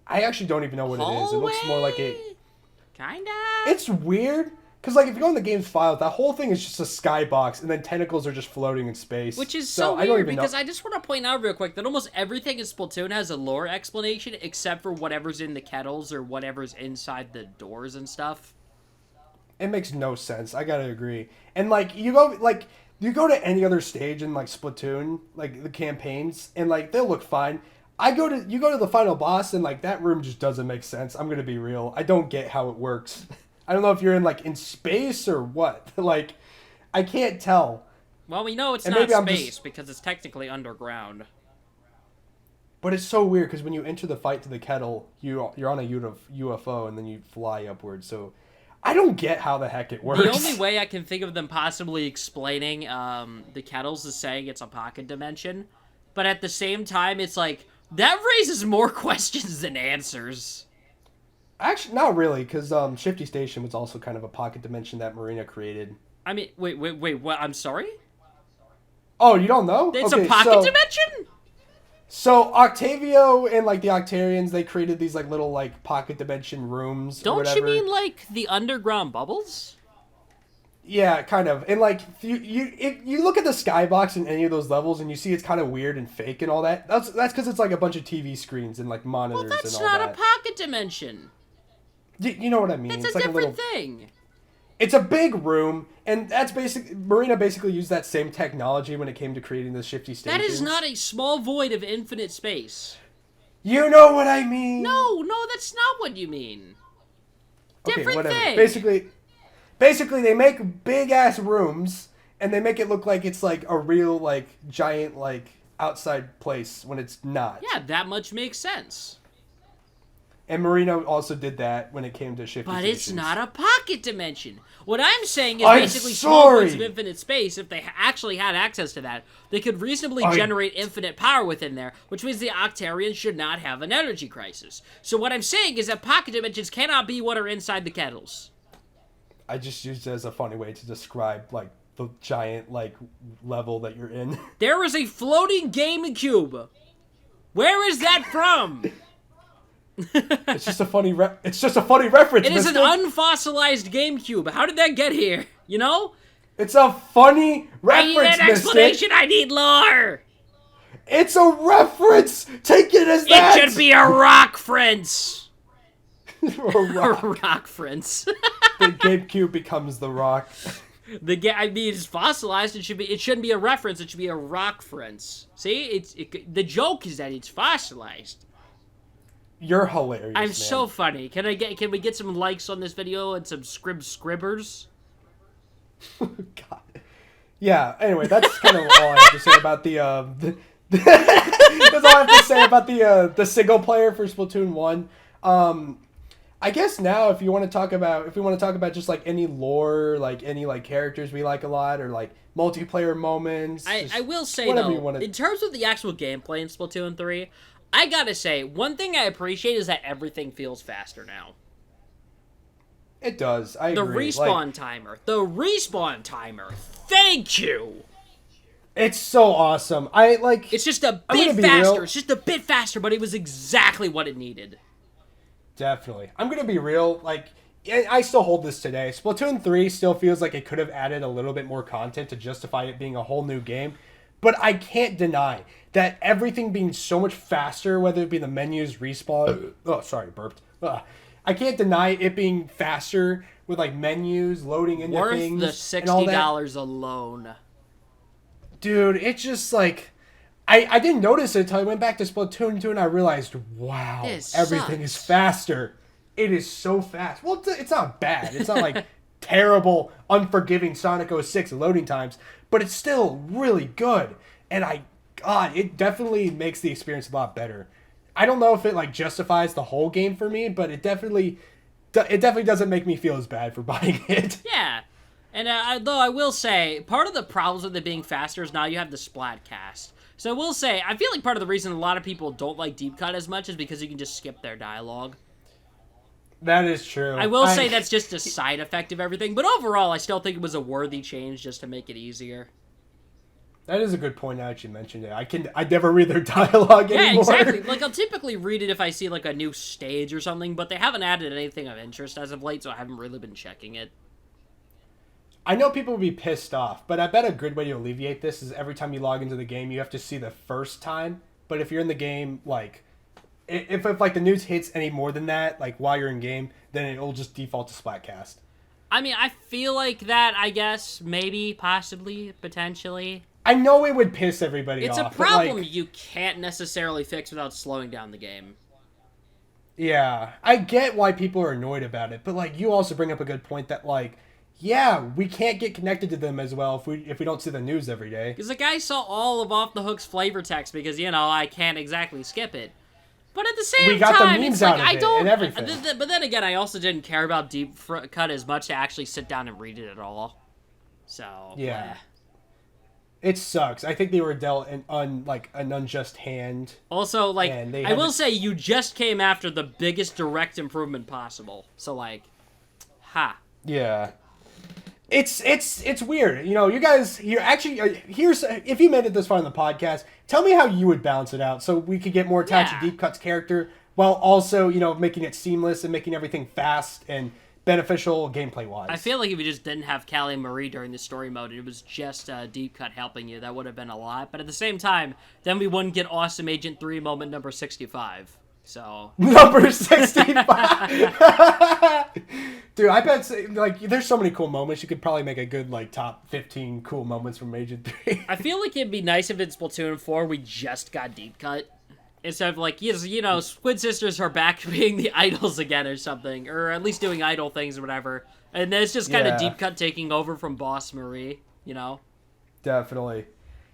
I actually don't even know what it is. It looks more like Kinda. It's weird. Because, like, if you go in the game's files, that whole thing is just a skybox, and then tentacles are just floating in space. Which is so weird, because I just want to point out real quick that almost everything in Splatoon has a lore explanation, except for whatever's in the kettles or whatever's inside the doors and stuff. It makes no sense. I gotta agree. And, like, you go to any other stage in, like, Splatoon, like, the campaigns, and, like, they'll look fine. You go to the final boss, and, like, that room just doesn't make sense. I'm gonna be real. I don't get how it works. I don't know if you're in space or what. Like, I can't tell. Well, we know it's not space because it's technically underground. But it's so weird because when you enter the fight to the kettle, you're on a UFO and then you fly upwards. So I don't get how the heck it works. The only way I can think of them possibly explaining the kettles is saying it's a pocket dimension. But at the same time, it's like, that raises more questions than answers. Actually, not really, because Shifty Station was also kind of a pocket dimension that Marina created. I mean, wait, what? I'm sorry? Oh, you don't know? It's a pocket dimension? So, Octavio and, like, the Octarians, they created these, like, little, like, pocket dimension rooms or whatever. Don't you mean, like, the underground bubbles? Yeah, kind of. And, like, if you look at the skybox in any of those levels and you see it's kind of weird and fake and all that, that's because it's, like, a bunch of TV screens and, like, monitors and all that. Well, that's not a pocket dimension. You know what I mean? It's a different thing. It's a big room, and that's Marina basically used that same technology when it came to creating the Shifty Stations. That is not a small void of infinite space. You know what I mean? No, that's not what you mean. Different thing. Basically, they make big ass rooms, and they make it look like it's like a real like giant like outside place when it's not. Yeah, that much makes sense. And Marino also did that when it came to Shifty Stations. But it's not a pocket dimension. What I'm saying is basically small voids of infinite space. If they actually had access to that, they could reasonably generate infinite power within there, which means the Octarians should not have an energy crisis. So what I'm saying is that pocket dimensions cannot be what are inside the kettles. I just used it as a funny way to describe, like, the giant, like, level that you're in. There is a floating GameCube. Where is that from? It's just a funny reference. It is an mister. unfossilized GameCube. How did that get here? You know? It's a funny I need reference, an explanation. I need lore. It's a reference. Take it as that. It should be a rock, friends. A rock. A rock, friends. The GameCube becomes the rock. I mean, it's fossilized. It shouldn't be a reference. It should be a rock, friends. See, the joke is that it's fossilized. You're hilarious. I'm man. so funny. Can we get some likes on this video and some scribbers? God. Yeah. Anyway, that's kind of all I have to say about that's all I have to say about the single player for Splatoon 1. I guess now if we want to talk about just like any lore, like any like characters we like a lot, or like multiplayer moments. I will say though, in terms of the actual gameplay in Splatoon 3, I gotta say, one thing I appreciate is that everything feels faster now. It does. I agree. The respawn timer. Thank you. It's so awesome. It's just a bit faster. It's just a bit faster, but it was exactly what it needed. Definitely. I'm gonna be real. Like, I still hold this today. Splatoon 3 still feels like it could have added a little bit more content to justify it being a whole new game. But I can't deny that everything being so much faster, whether it be the menus, respawn. Oh, sorry, burped. I can't deny it being faster with like menus, loading into things. Worth the $60 alone. Dude, it's just like I didn't notice it until I went back to Splatoon 2 and I realized, wow, everything is faster. It is so fast. Well, it's not bad. It's not like terrible, unforgiving Sonic 06 loading times, but it's still really good. And it definitely makes the experience a lot better. I don't know if it like justifies the whole game for me, but it definitely doesn't make me feel as bad for buying it. Yeah. And though I will say, part of the problems with it being faster is now you have the Splatcast. So I will say, I feel like part of the reason a lot of people don't like Deep Cut as much is because you can just skip their dialogue. That is true. I will say that's just a side effect of everything, but overall I still think it was a worthy change just to make it easier. That is a good point now that you mentioned it. I never read their dialogue anymore. Yeah, exactly. Like, I'll typically read it if I see, like, a new stage or something, but they haven't added anything of interest as of late, so I haven't really been checking it. I know people will be pissed off, but I bet a good way to alleviate this is every time you log into the game, you have to see the first time. But if you're in the game, like, if like, the news hits any more than that, like, while you're in game, then it'll just default to Splatcast. I mean, I feel like that, I guess, maybe, possibly, potentially. I know it would piss everybody off. It's a problem you can't necessarily fix without slowing down the game. Yeah, I get why people are annoyed about it, but like you also bring up a good point that like, yeah, we can't get connected to them as well if we don't see the news every day. Because like I saw all of Off the Hook's flavor text because I can't exactly skip it. But at the same time, we got the memes out of it and everything. But then again, I also didn't care about Deep Cut as much to actually sit down and read it at all. So yeah. It sucks. I think they were dealt an unjust hand. Also, like, I will say, you just came after the biggest direct improvement possible. So, like, Yeah. It's weird. You guys, here's if you made it this far in the podcast, tell me how you would balance it out so we could get more attached to Deep Cut's character while also, making it seamless and making everything fast and beneficial gameplay-wise. I feel like if you just didn't have Callie Marie during the story mode, it was just Deep Cut helping you, that would have been a lot. But at the same time, then we wouldn't get Awesome Agent 3 moment number 65. So number 65. Dude, I bet like there's so many cool moments. You could probably make a good like top 15 cool moments from Agent 3. I feel like it'd be nice if in Splatoon 4 we just got Deep Cut. Instead of like, Squid Sisters are back being the idols again or something. Or at least doing idol things or whatever. And then it's just kind of Deep Cut taking over from Boss Marie, Definitely.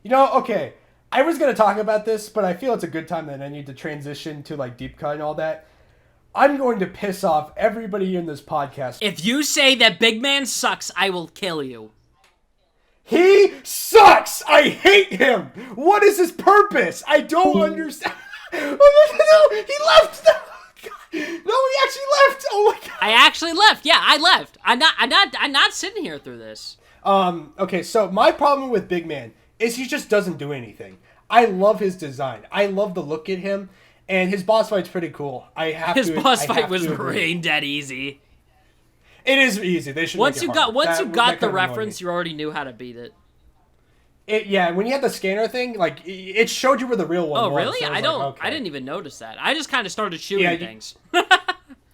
Okay. I was going to talk about this, but I feel it's a good time that I need to transition to like Deep Cut and all that. I'm going to piss off everybody in this podcast. If you say that Big Man sucks, I will kill you. He sucks! I hate him! What is his purpose? I don't understand. No, he left! No, he actually left! Oh my god! I actually left. Yeah, I left. I'm not sitting here through this. Okay, so my problem with Big Man is he just doesn't do anything. I love his design. I love the look at him. And his boss fight's pretty cool. His boss fight was brain dead easy. It is easy. They should once make it once you got the reference, you already knew how to beat it. When you had the scanner thing, like it showed you where the real one was. Oh, really? So I didn't even notice that. I just kind of started shooting things.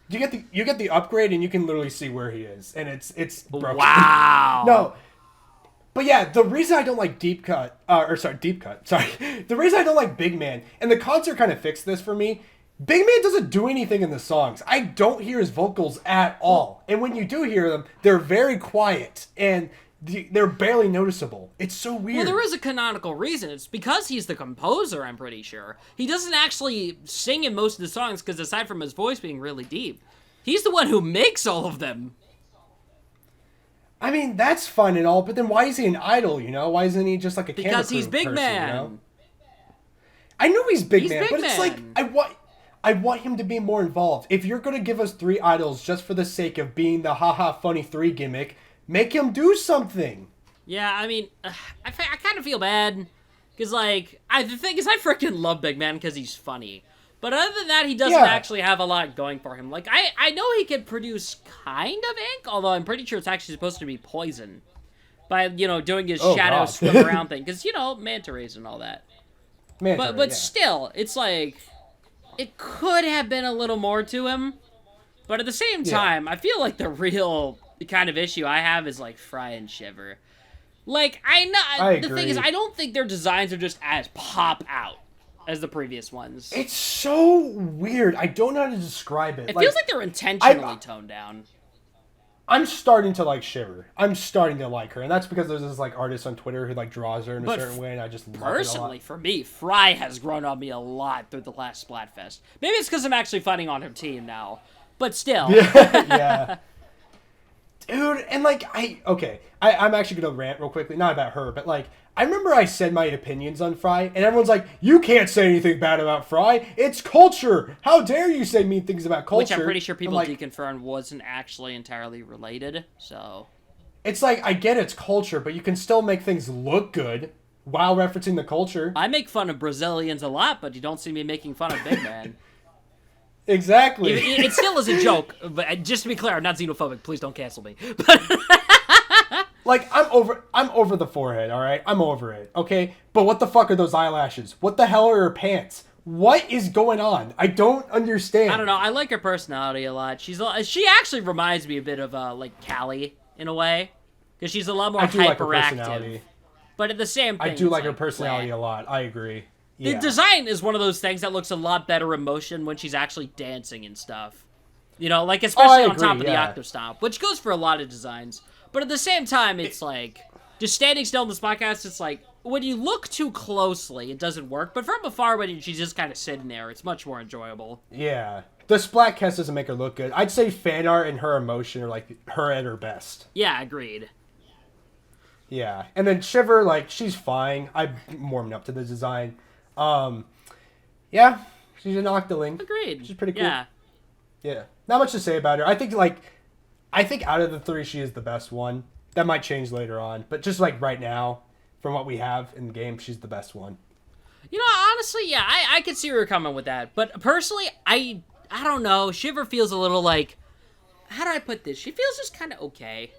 You get the upgrade, and you can literally see where he is, and it's broken. Wow. No. But yeah, the reason I don't like Deep Cut. The reason I don't like Big Man, and the concert kind of fixed this for me. Big Man doesn't do anything in the songs. I don't hear his vocals at all. And when you do hear them, they're very quiet, and they're barely noticeable. It's so weird. Well, there is a canonical reason. It's because he's the composer, I'm pretty sure. He doesn't actually sing in most of the songs, because aside from his voice being really deep, he's the one who makes all of them. I mean, that's fun and all, but then why is he an idol, you know? Why isn't he just like a camera crew Because he's Big person, Man. You know? I know he's Big Man, but Man. it's like, I want him to be more involved. If you're going to give us 3 idols just for the sake of being the haha funny 3 gimmick, make him do something. Yeah, I mean, I kind of feel bad, because, like, the thing is, I freaking love Big Man because he's funny. But other than that, he doesn't actually have a lot going for him. Like, I know he can produce kind of ink, although I'm pretty sure it's actually supposed to be poison. By, doing his shadow swim around thing. Because, manta rays and all that. But still, it's like, it could have been a little more to him. But at the same time, I feel like the real kind of issue I have is, like, Fry and Shiver. Like, the thing is, I don't think their designs are just as pop out as the previous ones. It's so weird. I don't know how to describe it. It feels like they're intentionally toned down. I'm starting to like Shiver. I'm starting to like her, and that's because there's this like artist on Twitter who like draws her in a certain way, and I just love personally, for me, Fry has grown on me a lot through the last Splatfest. Maybe it's because I'm actually fighting on her team now, but still. Yeah. Dude, and like I'm actually gonna rant real quickly, not about her, but like I remember I said my opinions on Fry, and everyone's like, "You can't say anything bad about Fry. It's culture. How dare you say mean things about culture?" Which I'm pretty sure people deconfirmed wasn't actually entirely related. So it's like, I get it's culture, but you can still make things look good while referencing the culture. I make fun of Brazilians a lot, but you don't see me making fun of Big Man. Exactly. It still is a joke, but just to be clear, I'm not xenophobic. Please don't cancel me. Like, I'm over the forehead, all right? I'm over it, okay? But what the fuck are those eyelashes? What the hell are her pants? What is going on? I don't understand. I don't know. I like her personality a lot. She actually reminds me a bit of like Callie in a way, because she's a lot more hyperactive. But at the same thing, I do like her personality a lot. I agree. The design is one of those things that looks a lot better in motion when she's actually dancing and stuff. Like especially on top of the Octostomp, which goes for a lot of designs. But at the same time, it's like, just standing still in this podcast, it's like, when you look too closely, it doesn't work. But from afar, when she's just kind of sitting there, it's much more enjoyable. Yeah. The Splatcast doesn't make her look good. I'd say fan art and her emotion are, like, her at her best. Yeah, agreed. Yeah. And then Shiver, like, she's fine. I'm warming up to the design. Yeah. She's an Octoling. Agreed. She's pretty cool. Yeah. Not much to say about her. I think out of the 3, she is the best one. That might change later on. But just, like, right now, from what we have in the game, she's the best one. Honestly, yeah, I could see where you're coming with that. But personally, I don't know. Shiver feels a little like, how do I put this? She feels just kind of okay.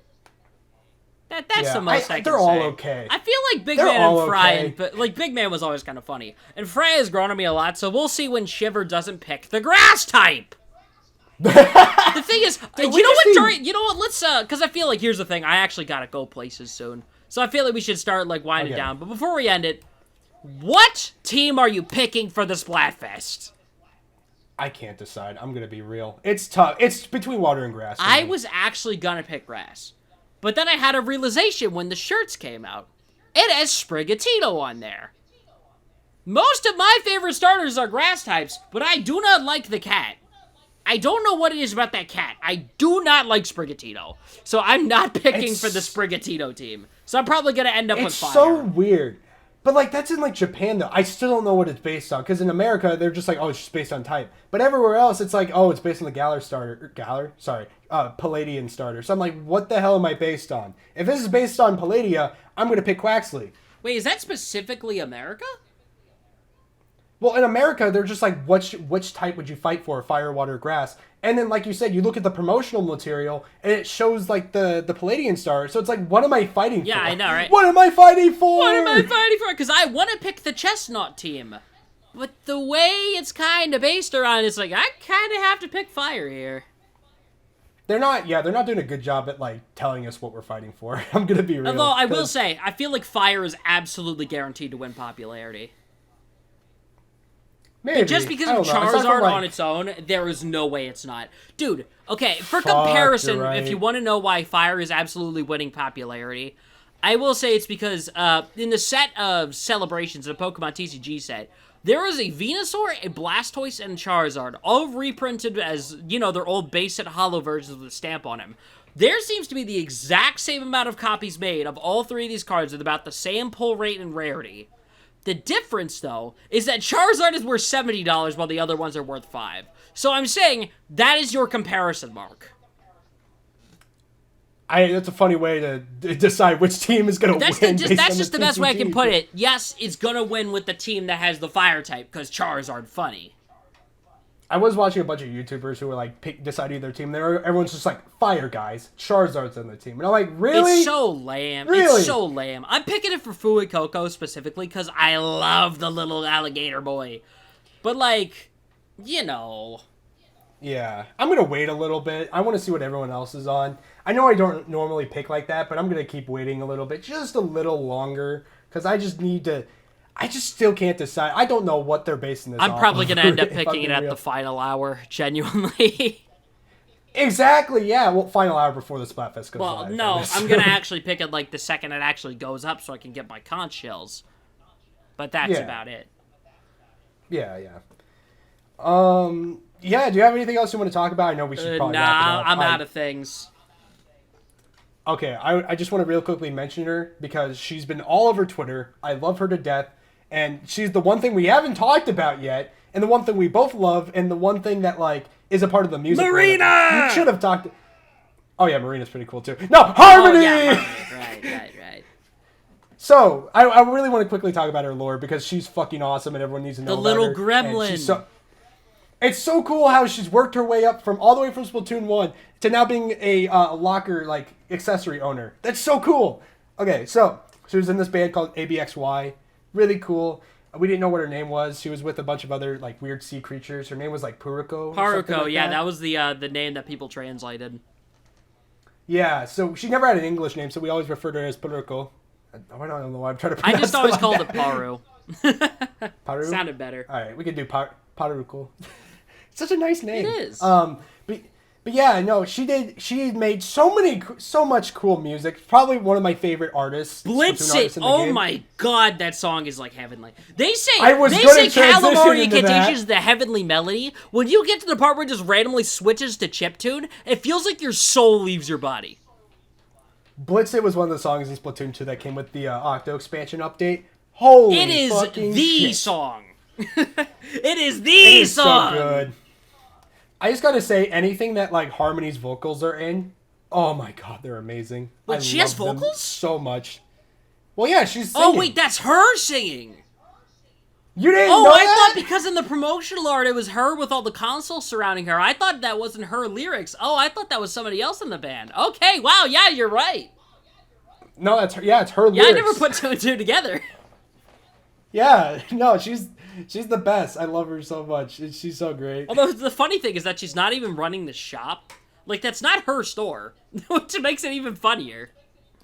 That's the most I can say. They're all okay. I feel like Big Man and Fry, but like Big Man was always kind of funny. And Fry has grown on me a lot, so we'll see when Shiver doesn't pick the grass type. The thing is, you know what, let's, because I feel like, here's the thing, I actually gotta go places soon. So I feel like we should start, like, winding down. But before we end it, what team are you picking for the Splatfest? I can't decide. I'm gonna be real. It's tough. It's between water and grass. I was actually gonna pick grass. But then I had a realization when the shirts came out. It has Sprigatito on there. Most of my favorite starters are grass types, but I do not like the cat. I don't know what it is about that cat. I do not like Sprigatito. So I'm not picking for the Sprigatito team. So I'm probably going to end up with Fire. It's so weird. But, like, that's in, like, Japan, though. I still don't know what it's based on. Because in America, they're just like, oh, it's just based on type. But everywhere else, it's like, oh, it's based on the Palladian starter. So I'm like, what the hell am I based on? If this is based on Palladia, I'm going to pick Quaxley. Wait, is that specifically America? Well, in America, they're just like, which type would you fight for, fire, water, grass? And then, like you said, you look at the promotional material, and it shows, like, the Palladian star. So it's like, what am I fighting for? Yeah, I know, right? What am I fighting for? What am I fighting for? Because I want to pick the chestnut team. But the way it's kind of based around, it's like, I kind of have to pick fire here. They're not doing a good job at, like, telling us what we're fighting for. I'm going to be real. Although, I will say, I feel like fire is absolutely guaranteed to win popularity. Maybe. Just because of Charizard on its own, there is no way it's not. Dude, okay, for comparison, right. if you want to know why fire is absolutely winning popularity, I will say it's because in the set of celebrations, the Pokemon TCG set, there is a Venusaur, a Blastoise, and a Charizard, all reprinted as, you know, their old base set holo versions with a stamp on them. There seems to be the exact same amount of copies made of all three of these cards with about the same pull rate and rarity. The difference, though, is that Charizard is worth $70 while the other ones are worth $5. So I'm saying that is your comparison mark. That's a funny way to decide which team is going to win. That's just the best way I can put it. Yes, it's going to win with the team that has the fire type, because Charizard funny. I was watching a bunch of YouTubers who were like deciding their team. Everyone's just like, fire guys, Charizard's on the team. And I'm like, really? It's so lame. Really? It's so lame. I'm picking it for Fuecoco specifically because I love the little alligator boy. But like, you know. Yeah, I'm going to wait a little bit. I want to see what everyone else is on. I know I don't normally pick like that, but I'm going to keep waiting a little bit, just a little longer, because I just need to... I just still can't decide. I don't know what they're basing this on. I'm probably going to end up picking it at the final hour, genuinely. Exactly, yeah. Well, final hour before the Splatfest goes live. Well, no, I'm going to actually pick it like the second it actually goes up so I can get my conch shells. But that's about it. Yeah. Yeah, do you have anything else you want to talk about? I know we should probably wrap it up. I'm out of things. Okay, I just want to real quickly mention her because she's been all over Twitter. I love her to death. And she's the one thing we haven't talked about yet, and the one thing we both love, and the one thing that, like, is a part of the music. Marina! You should have talked... Oh, yeah, Marina's pretty cool, too. No, Harmony! Oh, yeah, right. So, I really want to quickly talk about her lore, because she's fucking awesome, and everyone needs to know about her. The little gremlin. It's so cool how she's worked her way up all the way from Splatoon 1 to now being a locker, like, accessory owner. That's so cool! Okay, so, she was in this band called ABXY. Really cool. We didn't know what her name was. She was with a bunch of other, like, weird sea creatures. Her name was, like, Puruko. Haruko, yeah, that was the name that people translated. Yeah, so she never had an English name, so we always referred to her as Puruko. I don't know why I'm trying to pronounce it. I just always called it Paru. Paru? Sounded better. All right, we can do Paruko. It's such a nice name. It is. But yeah, no, she made so much cool music. Probably one of my favorite artists. Blitzit! Oh my god, that song is like heavenly. They say Calamari Incantation's the heavenly melody. When you get to the part where it just randomly switches to chiptune, it feels like your soul leaves your body. Blitzit was one of the songs in Splatoon 2 that came with the Octo expansion update. Holy fucking shit. It is the song. It is the song! So good. I just gotta say, anything that, like, Harmony's vocals are in, oh my god, they're amazing. Wait, she has vocals? So much. Well, yeah, she's singing. Oh, wait, that's her singing! You didn't know that? I thought because in the promotional art it was her with all the consoles surrounding her. I thought that wasn't her lyrics. Oh, I thought that was somebody else in the band. Okay, wow, yeah, you're right. No, that's her. Yeah, it's her lyrics. Yeah, I never put two and two together. Yeah, no, she's the best. I love her so much. She's so great. Although the funny thing is that she's not even running the shop. Like, that's not her store, which makes it even funnier.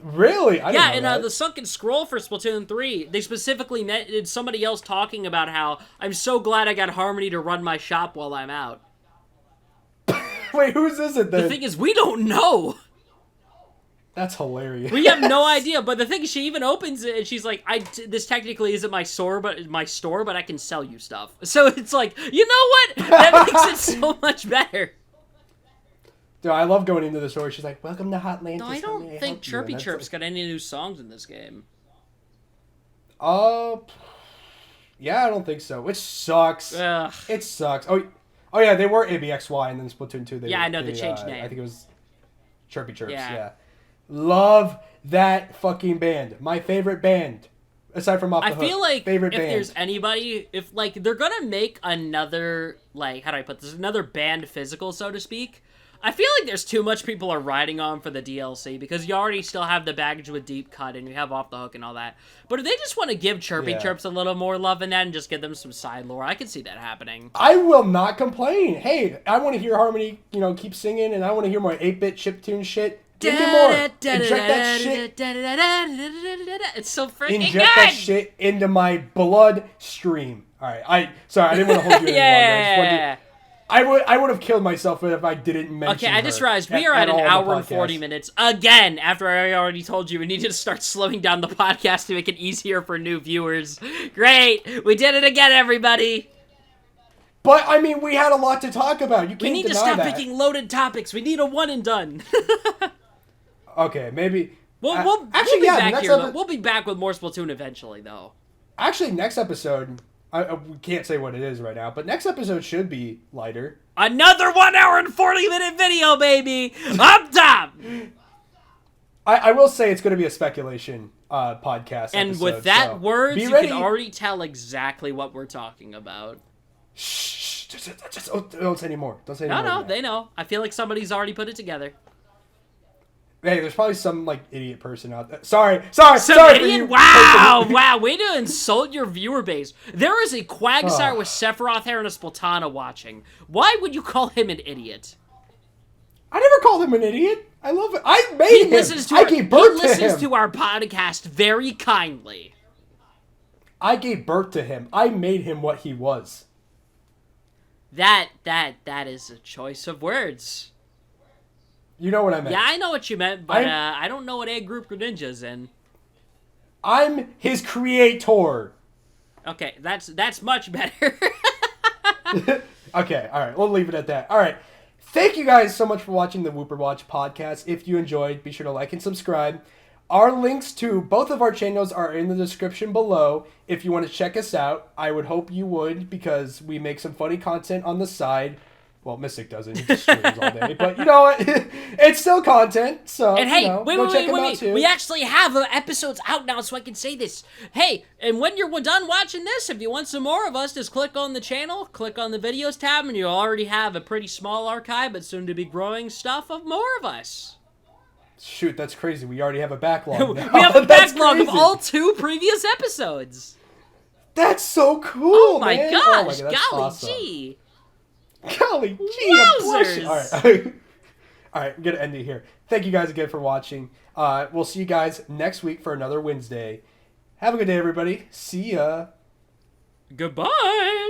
Really? I didn't know that. The Sunken Scroll for Splatoon 3, they specifically did somebody else talking about how, I'm so glad I got Harmony to run my shop while I'm out. Wait, whose is it then? The thing is, we don't know. That's hilarious. We have no idea, but the thing is, she even opens it and she's like, this technically isn't my store, but I can sell you stuff. So it's like, you know what? That makes it so much better. Dude, I love going into the store. She's like, welcome to Hotlantis. No, I don't think Chirpy Chirp's got any new songs in this game. Yeah, I don't think so. Which sucks. Ugh. It sucks. Oh yeah, they were ABXY and then Splatoon 2. I know, they changed name. I think it was Chirpy Chirps, yeah. Love that fucking band. My favorite band. aside from Off the I Hook. feel like favorite if band. there's anybody, if like they're gonna make another, like, how do I put this, another band physical, so to speak, I feel like there's too much people are riding on for the DLC, because you already still have the baggage with Deep Cut and you have Off the Hook and all that. But if they just want to give Chirpy Chirps a little more love in that and just give them some side lore, I can see that happening. I will not complain. Hey, I want to hear Harmony, keep singing, and I want to hear more 8-bit chiptune shit. Give me more. Inject that shit. It's so freaking Inject good. that shit into my bloodstream. All right, sorry, I didn't want to hold you any longer. I would have killed myself if I didn't mention. Okay, I just realized we are at an hour and 40 minutes again. After I already told you we needed to start slowing down the podcast to make it easier for new viewers. Great, we did it again, everybody. But I mean, we had a lot to talk about. You can't deny that. We need to stop picking loaded topics. We need a one and done. Okay, maybe. We'll be back here. We'll be back with more Splatoon eventually, though. Actually, next episode, we can't say what it is right now, but next episode should be lighter. Another 1 hour and 40-minute video, baby! Up top! I will say it's going to be a speculation podcast and episode, with that words, you ready. can already tell exactly what we're talking about. Shh, just don't say anymore. Don't say anymore. No, they know. I feel like somebody's already put it together. Hey, there's probably some idiot person out there. Sorry idiot? For you. Wow, way to insult your viewer base. There is a Quagsire with Sephiroth hair and a Splatana watching. Why would you call him an idiot? I never called him an idiot. I love it. I made him. I gave birth to him. He listens to our podcast very kindly. I gave birth to him. I made him what he was. That is a choice of words. You know what I meant. Yeah, I know what you meant, but I don't know what A Group Greninja's in. I'm his creator. Okay, that's much better. Okay, all right, we'll leave it at that. All right, thank you guys so much for watching the Wooper Watch podcast. If you enjoyed, be sure to like and subscribe. Our links to both of our channels are in the description below. If you want to check us out, I would hope you would, because we make some funny content on the side. Well, Mystic doesn't. He just streams all day. But you know what? It's still content. So, and hey, go check them out too. We actually have episodes out now, so I can say this. Hey, and when you're done watching this, if you want some more of us, just click on the channel, click on the videos tab, and you'll already have a pretty small archive, but soon to be growing stuff of more of us. Shoot, that's crazy. We already have a backlog now. We have a backlog of all 2 previous episodes. That's so cool, Oh my man. gosh, that's golly awesome. gee. Golly gee, I'm blushing. All right. All right, I'm going to end it here. Thank you guys again for watching. We'll see you guys next week for another Wednesday. Have a good day, everybody. See ya. Goodbye.